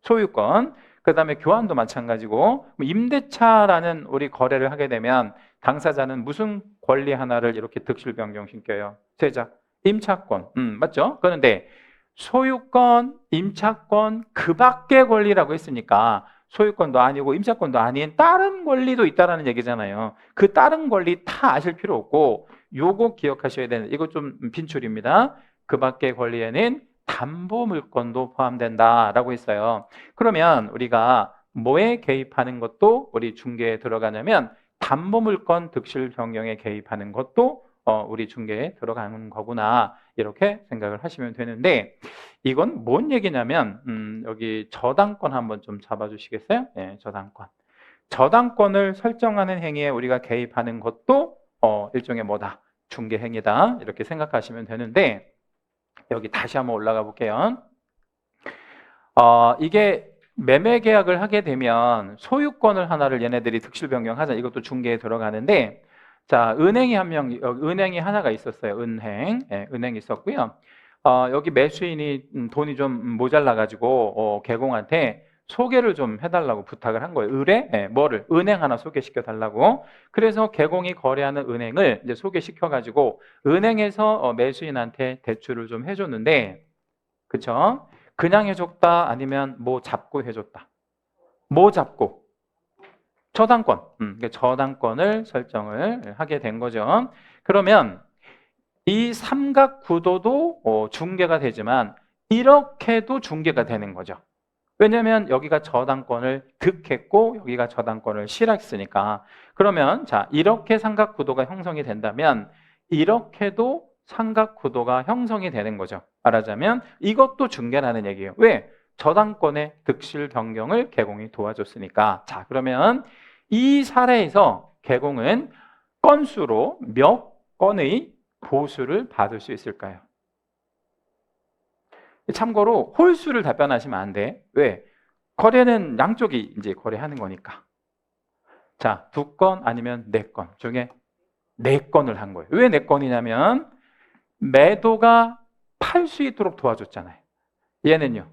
소유권. 그 다음에 교환도 마찬가지고 임대차라는 우리 거래를 하게 되면 당사자는 무슨 권리 하나를 이렇게 득실 변경시켜요? 세자, 임차권. 맞죠? 그런데 소유권, 임차권 그 밖의 권리라고 했으니까 소유권도 아니고 임차권도 아닌 다른 권리도 있다라는 얘기잖아요. 그 다른 권리 다 아실 필요 없고 요거 기억하셔야 되는, 이거 좀 빈출입니다. 그 밖의 권리에는 담보물권도 포함된다라고 했어요. 그러면 우리가 뭐에 개입하는 것도 우리 중개에 들어가냐면 담보물권 득실 변경에 개입하는 것도 우리 중개에 들어가는 거구나 이렇게 생각을 하시면 되는데 이건 뭔 얘기냐면 여기 저당권 한번 좀 잡아주시겠어요? 네, 저당권. 저당권을 설정하는 행위에 우리가 개입하는 것도 일종의 뭐다? 중개 행위다 이렇게 생각하시면 되는데 여기 다시 한번 올라가 볼게요. 이게 매매 계약을 하게 되면 소유권을 하나를 얘네들이 득실 변경하자. 이것도 중개에 들어가는데 자, 은행이 은행이 하나가 있었어요. 은행이 있었고요. 여기 매수인이 돈이 좀 모자라 가지고 개공한테 소개를 좀 해달라고 부탁을 한 거예요. 뭐를? 은행 하나 소개시켜 달라고. 그래서 개공이 거래하는 은행을 이제 소개시켜 가지고 은행에서 매수인한테 대출을 좀 해줬는데, 그쵸? 그냥 해줬다 아니면 뭐 잡고 해줬다. 뭐 잡고? 저당권. 그러니까 저당권을 설정을 하게 된 거죠. 그러면 이 삼각구도도 중개가 되지만 이렇게도 중개가 되는 거죠. 왜냐하면 여기가 저당권을 득했고 여기가 저당권을 실했으니까. 그러면 자, 이렇게 삼각구도가 형성이 된다면 이렇게도 삼각구도가 형성이 되는 거죠. 말하자면 이것도 중개라는 얘기예요. 왜? 저당권의 득실 변경을 개공이 도와줬으니까. 자, 그러면 이 사례에서 개공은 건수로 몇 건의 보수를 받을 수 있을까요? 참고로 홀수를 답변하시면 안 돼. 왜? 거래는 양쪽이 이제 거래하는 거니까. 자, 2건 아니면 4건 중에 4건을 한 거예요. 왜 4건이냐면 매도가 팔 수 있도록 도와줬잖아요. 얘는요,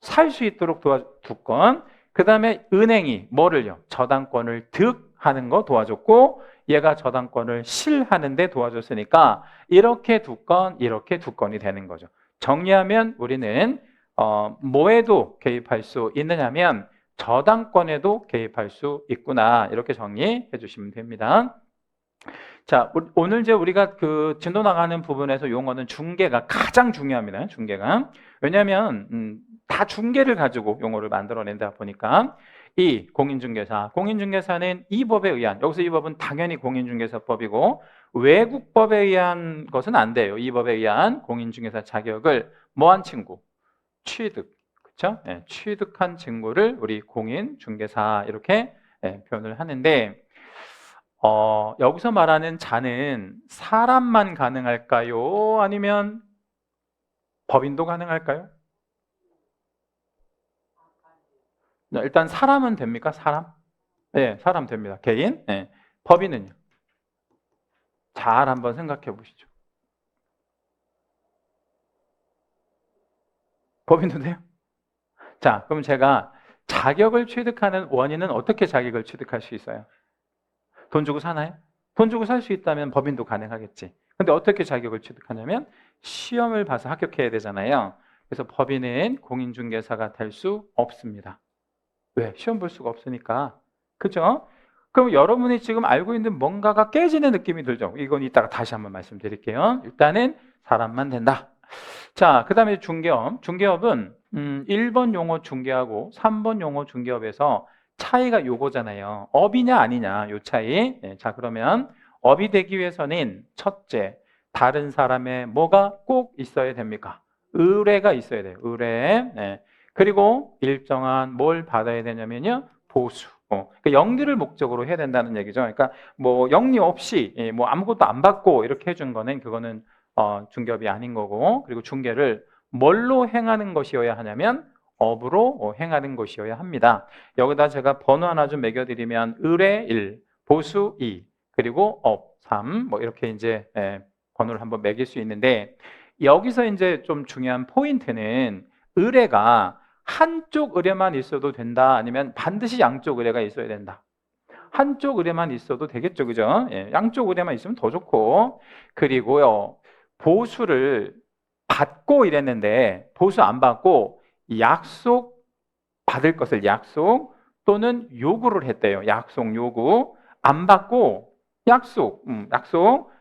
살 수 있도록 2건. 그 다음에 은행이 뭐를요? 저당권을 득하는 거 도와줬고, 얘가 저당권을 실하는데 도와줬으니까 이렇게 2건, 이렇게 2건이 되는 거죠. 정리하면 우리는 뭐에도 개입할 수 있느냐면 저당권에도 개입할 수 있구나, 이렇게 정리해 주시면 됩니다. 자, 오늘 이제 우리가 그 진도 나가는 부분에서 용어는 중개가 가장 중요합니다. 중개가. 왜냐하면 다 중개를 가지고 용어를 만들어낸다 보니까 이 공인중개사, 공인중개사는 이 법에 의한, 여기서 이 법은 당연히 공인중개사법이고 외국법에 의한 것은 안 돼요. 이 법에 의한 공인중개사 자격을 뭐한 친구? 취득. 그렇죠? 네, 취득한 친구를 우리 공인중개사 이렇게 표현을 하는데, 여기서 말하는 자는 사람만 가능할까요? 아니면 법인도 가능할까요? 일단 사람은 됩니까? 사람? 네, 사람 됩니다. 개인? 네. 법인은요? 잘 한번 생각해 보시죠. 법인도 돼요? 자, 그럼 제가 자격을 취득하는 원인은 어떻게 자격을 취득할 수 있어요? 돈 주고 사나요? 돈 주고 살 수 있다면 법인도 가능하겠지. 근데 어떻게 자격을 취득하냐면 시험을 봐서 합격해야 되잖아요. 그래서 법인은 공인중개사가 될 수 없습니다. 왜? 시험 볼 수가 없으니까. 그죠? 그럼 여러분이 지금 알고 있는 뭔가가 깨지는 느낌이 들죠? 이건 이따가 다시 한번 말씀드릴게요. 일단은 사람만 된다. 자, 그 다음에 중개업. 중개업은 1번 용어 중개하고 3번 용어 중개업에서 차이가 요거잖아요. 업이냐 아니냐, 요 차이. 자, 그러면 업이 되기 위해서는 첫째, 다른 사람의 뭐가 꼭 있어야 됩니까? 의뢰가 있어야 돼요. 의뢰. 그리고 일정한 뭘 받아야 되냐면요, 보수. 그러니까 영리를 목적으로 해야 된다는 얘기죠. 그러니까 뭐 영리 없이 뭐 아무것도 안 받고 이렇게 해준 거는 그거는 중개업이 아닌 거고, 그리고 중개를 뭘로 행하는 것이어야 하냐면 업으로 행하는 것이어야 합니다. 여기다 제가 번호 하나 좀 매겨드리면 의뢰 1, 보수 2, 그리고 업 3, 뭐 이렇게 이제 번호를 한번 매길 수 있는데, 여기서 이제 좀 중요한 포인트는 의뢰가 한쪽 의뢰만 있어도 된다, 아니면 반드시 양쪽 의뢰가 있어야 된다. 한쪽 의뢰만 있어도 되겠죠, 그죠? 양쪽 의뢰만 있으면 더 좋고, 그리고요, 보수를 받고 이랬는데 보수 안 받고 약속 받을 것을 약속 또는 요구를 했대요. 약속 요구 안 받고 약속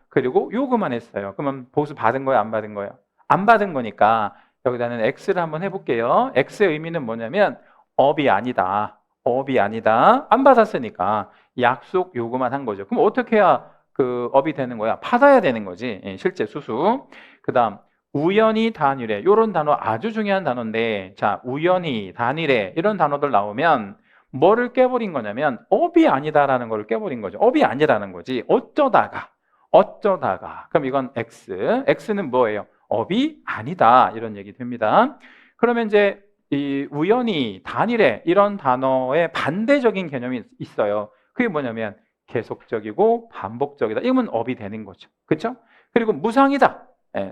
그리고 요구만 했어요. 그러면 보수 받은 거예요, 안 받은 거예요? 안 받은 거니까 여기다는 X를 한번 해볼게요. X의 의미는 뭐냐면 업이 아니다. 업이 아니다. 안 받았으니까 약속 요구만 한 거죠. 그럼 어떻게 해야 그 업이 되는 거야? 받아야 되는 거지. 실제 수수. 그 다음 우연히 단일해, 이런 단어 아주 중요한 단어인데, 자, 우연히 단일해 이런 단어들 나오면 뭐를 깨버린 거냐면 업이 아니다라는 걸 깨버린 거죠. 업이 아니라는 거지. 어쩌다가 그럼 이건 X는 뭐예요? 업이 아니다, 이런 얘기 됩니다. 그러면 이제 이 우연히 단일해 이런 단어의 반대적인 개념이 있어요. 그게 뭐냐면 계속적이고 반복적이다. 이건 업이 되는 거죠. 그렇죠? 그리고 무상이다.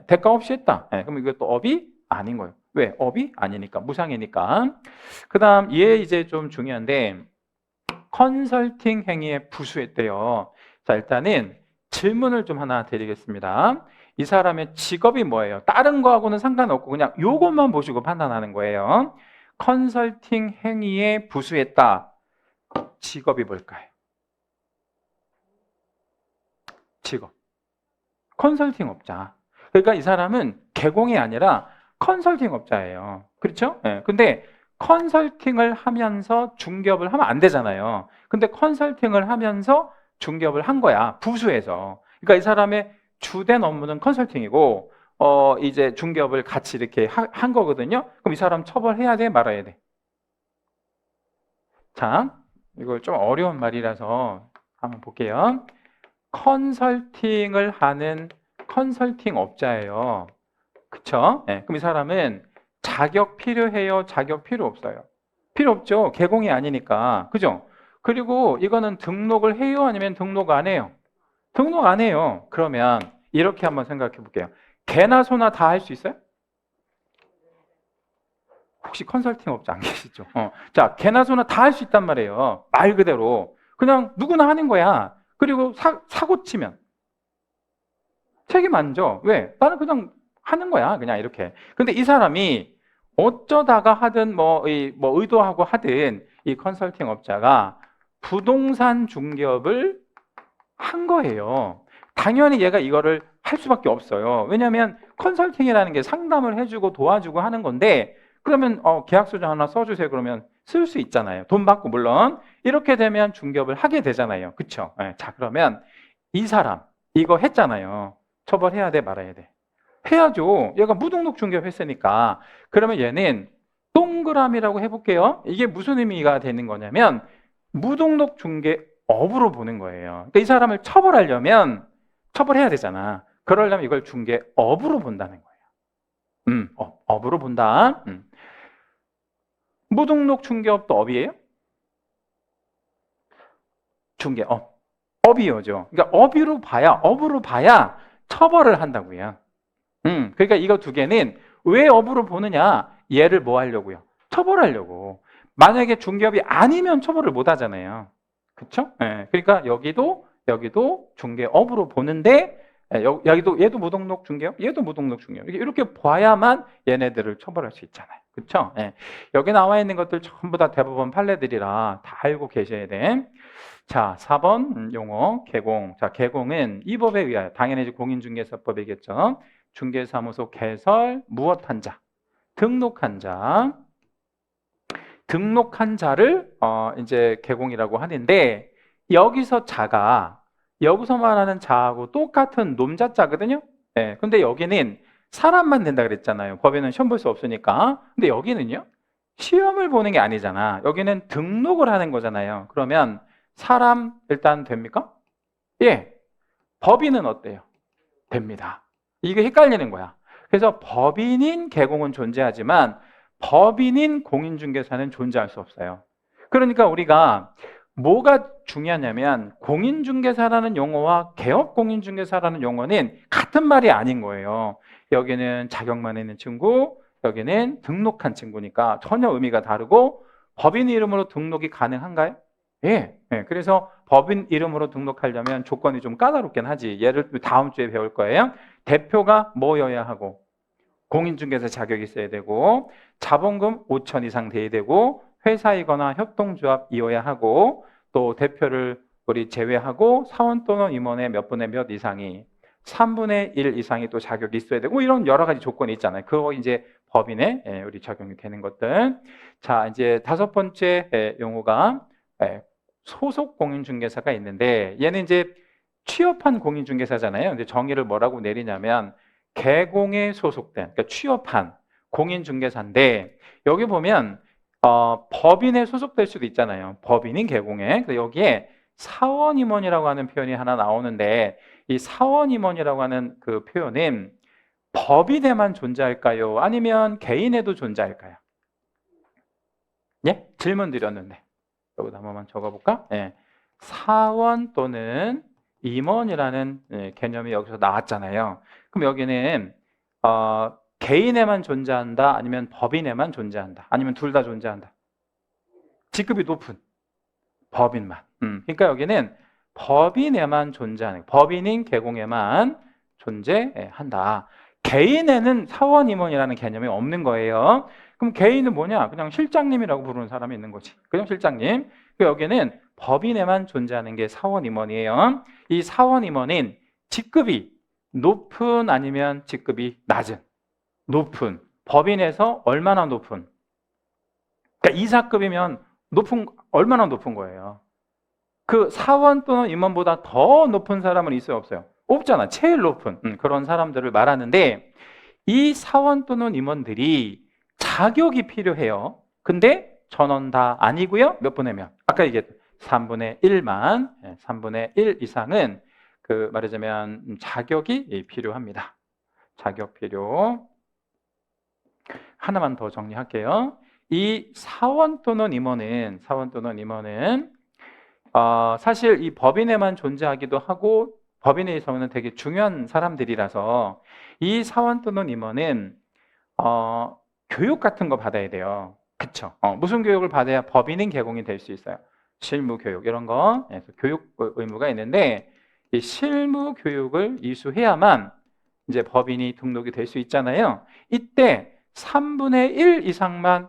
대가 없이 했다. 그럼 이것도 업이 아닌 거예요. 왜? 업이 아니니까, 무상이니까. 그 다음 얘 이제 좀 중요한데, 컨설팅 행위에 부수했대요. 자, 일단은 질문을 좀 하나 드리겠습니다. 이 사람의 직업이 뭐예요? 다른 거하고는 상관없고 그냥 요것만 보시고 판단하는 거예요. 컨설팅 행위에 부수했다. 직업이 뭘까요? 직업. 컨설팅 업자. 그러니까 이 사람은 개공이 아니라 컨설팅 업자예요. 그렇죠? 근데 컨설팅을 하면서 중개업을 하면 안 되잖아요. 근데 컨설팅을 하면서 중개업을 한 거야. 부수해서. 그러니까 이 사람의 주된 업무는 컨설팅이고, 이제 중개업을 같이 이렇게 한 거거든요. 그럼 이 사람 처벌해야 돼, 말아야 돼? 자, 이거 좀 어려운 말이라서 한번 볼게요. 컨설팅을 하는 컨설팅 업자예요. 그쵸? 그럼 이 사람은 자격 필요해요? 자격 필요 없어요? 필요 없죠. 개공이 아니니까. 그죠? 그리고 이거는 등록을 해요? 아니면 등록 안 해요? 등록 안 해요. 그러면 이렇게 한번 생각해 볼게요. 개나 소나 다 할 수 있어요? 혹시 컨설팅 업자 안 계시죠? 자, 개나 소나 다 할 수 있단 말이에요. 말 그대로. 그냥 누구나 하는 거야. 그리고 사고 치면 책임 안 져. 왜? 나는 그냥 하는 거야. 그냥 이렇게. 근데 이 사람이 어쩌다가 하든 뭐 의도하고 하든 이 컨설팅 업자가 부동산 중개업을 한 거예요. 당연히 얘가 이거를 할 수밖에 없어요. 왜냐하면 컨설팅이라는 게 상담을 해주고 도와주고 하는 건데 그러면 계약서 좀 하나 써주세요. 그러면 쓸 수 있잖아요. 돈 받고 물론 이렇게 되면 중개업을 하게 되잖아요. 그렇죠? 네. 자, 그러면 이 사람 이거 했잖아요. 처벌해야 돼, 말아야 돼? 해야죠. 얘가 무등록 중개업 했으니까. 그러면 얘는 동그라미라고 해볼게요. 이게 무슨 의미가 되는 거냐면 무등록 중개업으로 보는 거예요. 그러니까 이 사람을 처벌하려면 처벌해야 되잖아. 그러려면 이걸 중개업으로 본다는 거예요. 업으로 본다. 무등록 중개업도 업이에요? 중개업. 업이죠. 그러니까 업으로 봐야 처벌을 한다고요. 그러니까 이거 두 개는 왜 업으로 보느냐? 얘를 뭐 하려고요? 처벌하려고. 만약에 중개업이 아니면 처벌을 못 하잖아요. 그렇죠? 예, 그러니까 여기도 중개업으로 보는데 여기도 얘도 무등록 중개업, 얘도 무등록 중개업. 이렇게 봐야만 얘네들을 처벌할 수 있잖아요. 그렇죠? 예. 여기 나와 있는 것들 전부 다 대법원 판례들이라 다 알고 계셔야 돼. 자, 4번 용어 개공. 자, 개공은 이 법에 의하여 당연히 이제 공인중개사법이겠죠. 중개사무소 개설 무엇한 자, 등록한 자, 등록한 자를 이제 개공이라고 하는데 여기서 자가 여기서 말하는 자하고 똑같은 놈자자거든요. 네, 근데 여기는 사람만 된다 그랬잖아요. 법에는 시험 볼 수 없으니까. 근데 여기는요. 시험을 보는 게 아니잖아. 여기는 등록을 하는 거잖아요. 그러면 사람 일단 됩니까? 예. 법인은 어때요? 됩니다. 이게 헷갈리는 거야. 그래서 법인인 개공은 존재하지만 법인인 공인중개사는 존재할 수 없어요. 그러니까 우리가 뭐가 중요하냐면 공인중개사라는 용어와 개업공인중개사라는 용어는 같은 말이 아닌 거예요. 여기는 자격만 있는 친구, 여기는 등록한 친구니까 전혀 의미가 다르고 법인 이름으로 등록이 가능한가요? 예. 예. 그래서 법인 이름으로 등록하려면 조건이 좀 까다롭긴 하지. 예를 다음 주에 배울 거예요. 대표가 뭐여야 하고 공인중개사 자격이 있어야 되고 자본금 5천 이상 돼야 되고 회사이거나 협동조합이어야 하고 또 대표를 우리 제외하고 사원 또는 임원의 몇 분의 몇 이상이 3분의 1 이상이 또 자격이 있어야 되고 이런 여러 가지 조건이 있잖아요. 그거 이제 법인에 우리 적용이 되는 것들. 자, 이제 5번째 용어가 소속 공인중개사가 있는데 얘는 이제 취업한 공인중개사잖아요. 근데 정의를 뭐라고 내리냐면 개공에 소속된, 그러니까 취업한 공인중개사인데 여기 보면 법인에 소속될 수도 있잖아요. 법인인 개공에. 그래서 여기에 사원임원이라고 하는 표현이 하나 나오는데 이 사원임원이라고 하는 그 표현은 법인에만 존재할까요? 아니면 개인에도 존재할까요? 예? 질문 드렸는데 여기다 한 번만 적어볼까? 예. 사원 또는 임원이라는 개념이 여기서 나왔잖아요. 그럼 여기는 개인에만 존재한다, 아니면 법인에만 존재한다, 아니면 둘 다 존재한다. 직급이 높은 법인만. 그러니까 여기는 법인에만 존재하는, 법인인 개공에만 존재한다. 개인에는 사원 임원이라는 개념이 없는 거예요. 그럼 개인은 뭐냐? 그냥 실장님이라고 부르는 사람이 있는 거지. 그냥 실장님. 여기는 법인에만 존재하는 게 사원 임원이에요. 이 사원 임원인 직급이 높은 아니면 직급이 낮은? 높은. 법인에서 얼마나 높은? 그러니까 이사급이면 얼마나 높은 거예요? 그 사원 또는 임원보다 더 높은 사람은 있어요, 없어요? 없잖아. 제일 높은 그런 사람들을 말하는데 이 사원 또는 임원들이 자격이 필요해요. 근데 전원 다 아니고요. 몇 분의 몇? 아까 얘기했던 3분의 1만, 3분의 1 이상은 그 말하자면 자격이 필요합니다. 자격 필요. 하나만 더 정리할게요. 이 사원 또는 임원은 사실 이 법인에만 존재하기도 하고 법인에서는 되게 중요한 사람들이라서 이 사원 또는 임원은 교육 같은 거 받아야 돼요. 그쵸? 무슨 교육을 받아야 법인인 개공이 될 수 있어요? 실무 교육 이런 거. 그래서 교육 의무가 있는데 이 실무 교육을 이수해야만 이제 법인이 등록이 될 수 있잖아요. 이때 3분의 1 이상만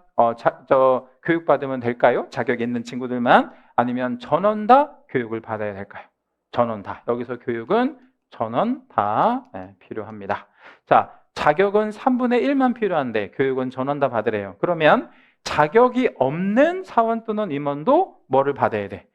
교육받으면 될까요? 자격 있는 친구들만? 아니면 전원 다 교육을 받아야 될까요? 전원 다. 여기서 교육은 전원 다 필요합니다. 자, 자격은 3분의 1만 필요한데 교육은 전원 다 받으래요. 그러면 자격이 없는 사원 또는 임원도 뭐를 받아야 돼?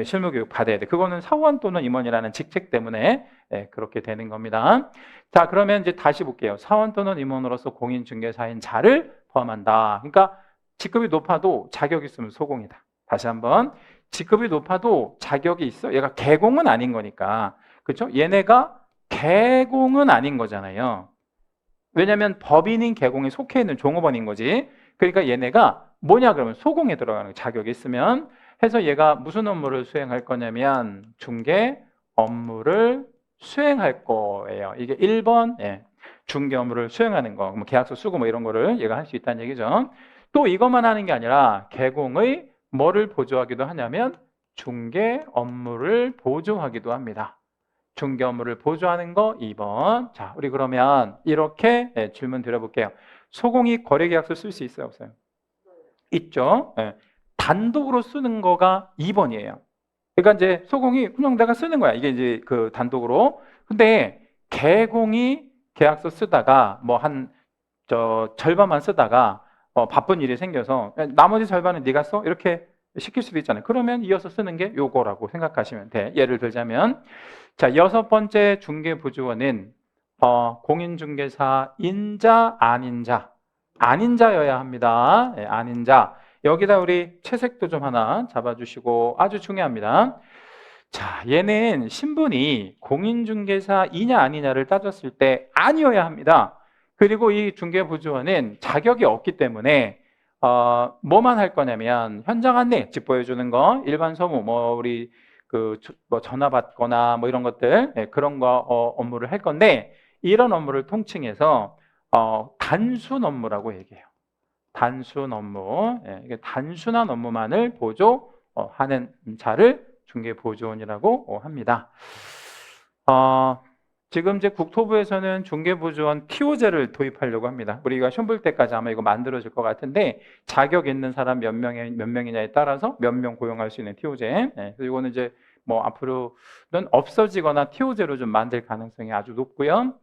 실무교육 받아야 돼. 그거는 사원 또는 임원이라는 직책 때문에 그렇게 되는 겁니다. 자, 그러면 이제 다시 볼게요. 사원 또는 임원으로서 공인중개사인 자를 포함한다. 그러니까 직급이 높아도 자격이 있으면 소공이다. 다시 한번, 직급이 높아도 자격이 있어. 얘가 개공은 아닌 거니까, 그렇죠? 얘네가 개공은 아닌 거잖아요. 왜냐하면 법인인 개공에 속해 있는 종업원인 거지. 그러니까 얘네가 뭐냐 그러면 소공에 들어가는 자격이 있으면 해서 얘가 무슨 업무를 수행할 거냐면 중개 업무를 수행할 거예요. 이게 1번 중개 업무를 수행하는 거, 뭐 계약서 쓰고 뭐 이런 거를 얘가 할 수 있다는 얘기죠. 또 이것만 하는 게 아니라 개공의 뭐를 보조하기도 하냐면 중개 업무를 보조하기도 합니다. 중개 업무를 보조하는 거 2번. 자, 우리 그러면 이렇게 질문 드려볼게요. 소공이 거래계약서 쓸 수 있어요, 없어요? 있죠. 단독으로 쓰는 거가 2번이에요. 그러니까 이제 소공이 그냥 내가 쓰는 거야. 이게 이제 그 단독으로. 근데 개공이 계약서 쓰다가 뭐 절반만 쓰다가 바쁜 일이 생겨서 나머지 절반은 네가 써? 이렇게 시킬 수도 있잖아요. 그러면 이어서 쓰는 게 요거라고 생각하시면 돼. 예를 들자면 자, 6번째 중개부주원은 공인중개사 인자, 아닌자여야 합니다. 아닌자. 여기다 우리 채색도 좀 하나 잡아주시고 아주 중요합니다. 자, 얘는 신분이 공인중개사이냐 아니냐를 따졌을 때 아니어야 합니다. 그리고 이 중개부주원은 자격이 없기 때문에 뭐만 할 거냐면 현장 안내 집보해주는 거, 일반 서무, 뭐 우리 뭐 전화 받거나 뭐 이런 것들 그런 거 업무를 할 건데 이런 업무를 통칭해서 단순 업무라고 얘기해요. 단순 업무, 이게 단순한 업무만을 보조하는 자를 중개보조원이라고 합니다. 지금 이제 국토부에서는 중개보조원 TO제를 도입하려고 합니다. 우리가 시험 볼 때까지 아마 이거 만들어질 것 같은데 자격 있는 사람 몇 명이냐에 따라서 몇 명 고용할 수 있는 TO제. 그래서 이거는 이제 뭐 앞으로는 없어지거나 TO제로 좀 만들 가능성이 아주 높고요.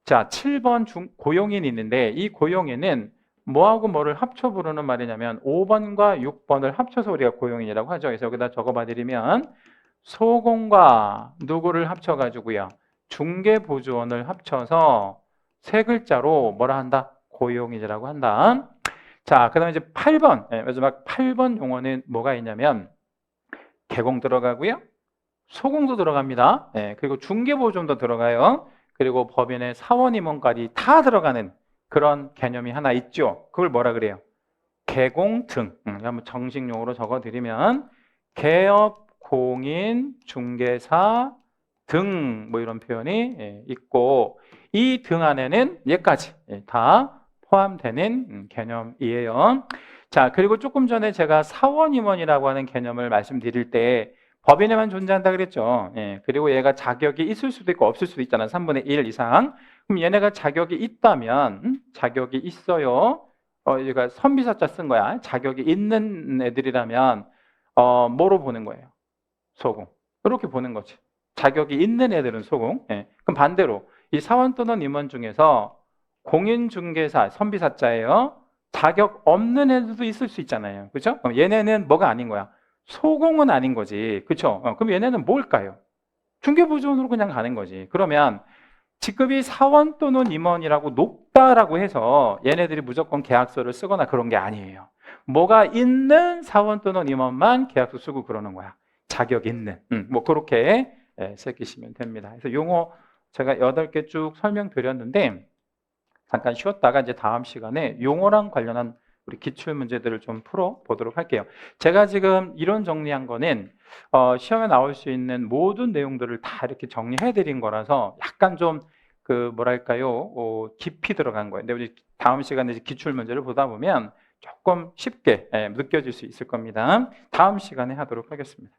자, 7번 고용인이 있는데 이 고용인은 뭐하고 뭐를 합쳐 부르는 말이냐면 5번과 6번을 합쳐서 우리가 고용인이라고 하죠. 그래서 여기다 적어봐 드리면 소공과 누구를 합쳐가지고요. 중개보조원을 합쳐서 세 글자로 뭐라 한다? 고용인이라고 한다. 자, 그 다음에 이제 8번. 마지막 8번 용어는 뭐가 있냐면 개공 들어가고요. 소공도 들어갑니다. 그리고 중개보조원도 들어가요. 그리고 법인의 사원임원까지 다 들어가는 그런 개념이 하나 있죠. 그걸 뭐라 그래요? 개공 등. 한번 정식 용어로 적어드리면 개업, 공인, 중개사 등 뭐 이런 표현이 있고 이 등 안에는 얘까지 다 포함되는 개념이에요. 자, 그리고 조금 전에 제가 사원임원이라고 하는 개념을 말씀드릴 때 법인에만 존재한다 그랬죠. 그리고 얘가 자격이 있을 수도 있고 없을 수도 있잖아. 3분의 1 이상. 그럼 얘네가 자격이 있다면 자격이 있어요. 얘가 선비사자 쓴 거야. 자격이 있는 애들이라면 뭐로 보는 거예요? 소공. 이렇게 보는 거지. 자격이 있는 애들은 소공. 그럼 반대로 이 사원 또는 임원 중에서 공인중개사, 선비사자예요. 자격 없는 애들도 있을 수 있잖아요. 그렇죠? 그럼 얘네는 뭐가 아닌 거야? 소공은 아닌 거지. 그렇죠? 그럼 얘네는 뭘까요? 중개보조원으로 그냥 가는 거지. 그러면 직급이 사원 또는 임원이라고 높다라고 해서 얘네들이 무조건 계약서를 쓰거나 그런 게 아니에요. 뭐가 있는 사원 또는 임원만 계약서 쓰고 그러는 거야. 자격 있는. 뭐 그렇게 새기시면 됩니다. 그래서 용어 제가 8개 쭉 설명드렸는데 잠깐 쉬었다가 이제 다음 시간에 용어랑 관련한 우리 기출 문제들을 좀 풀어 보도록 할게요. 제가 지금 이론 정리한 거는 시험에 나올 수 있는 모든 내용들을 다 이렇게 정리해 드린 거라서 약간 좀 그 뭐랄까요, 깊이 들어간 거예요. 근데 우리 다음 시간에 이제 기출 문제를 보다 보면 조금 쉽게 느껴질 수 있을 겁니다. 다음 시간에 하도록 하겠습니다.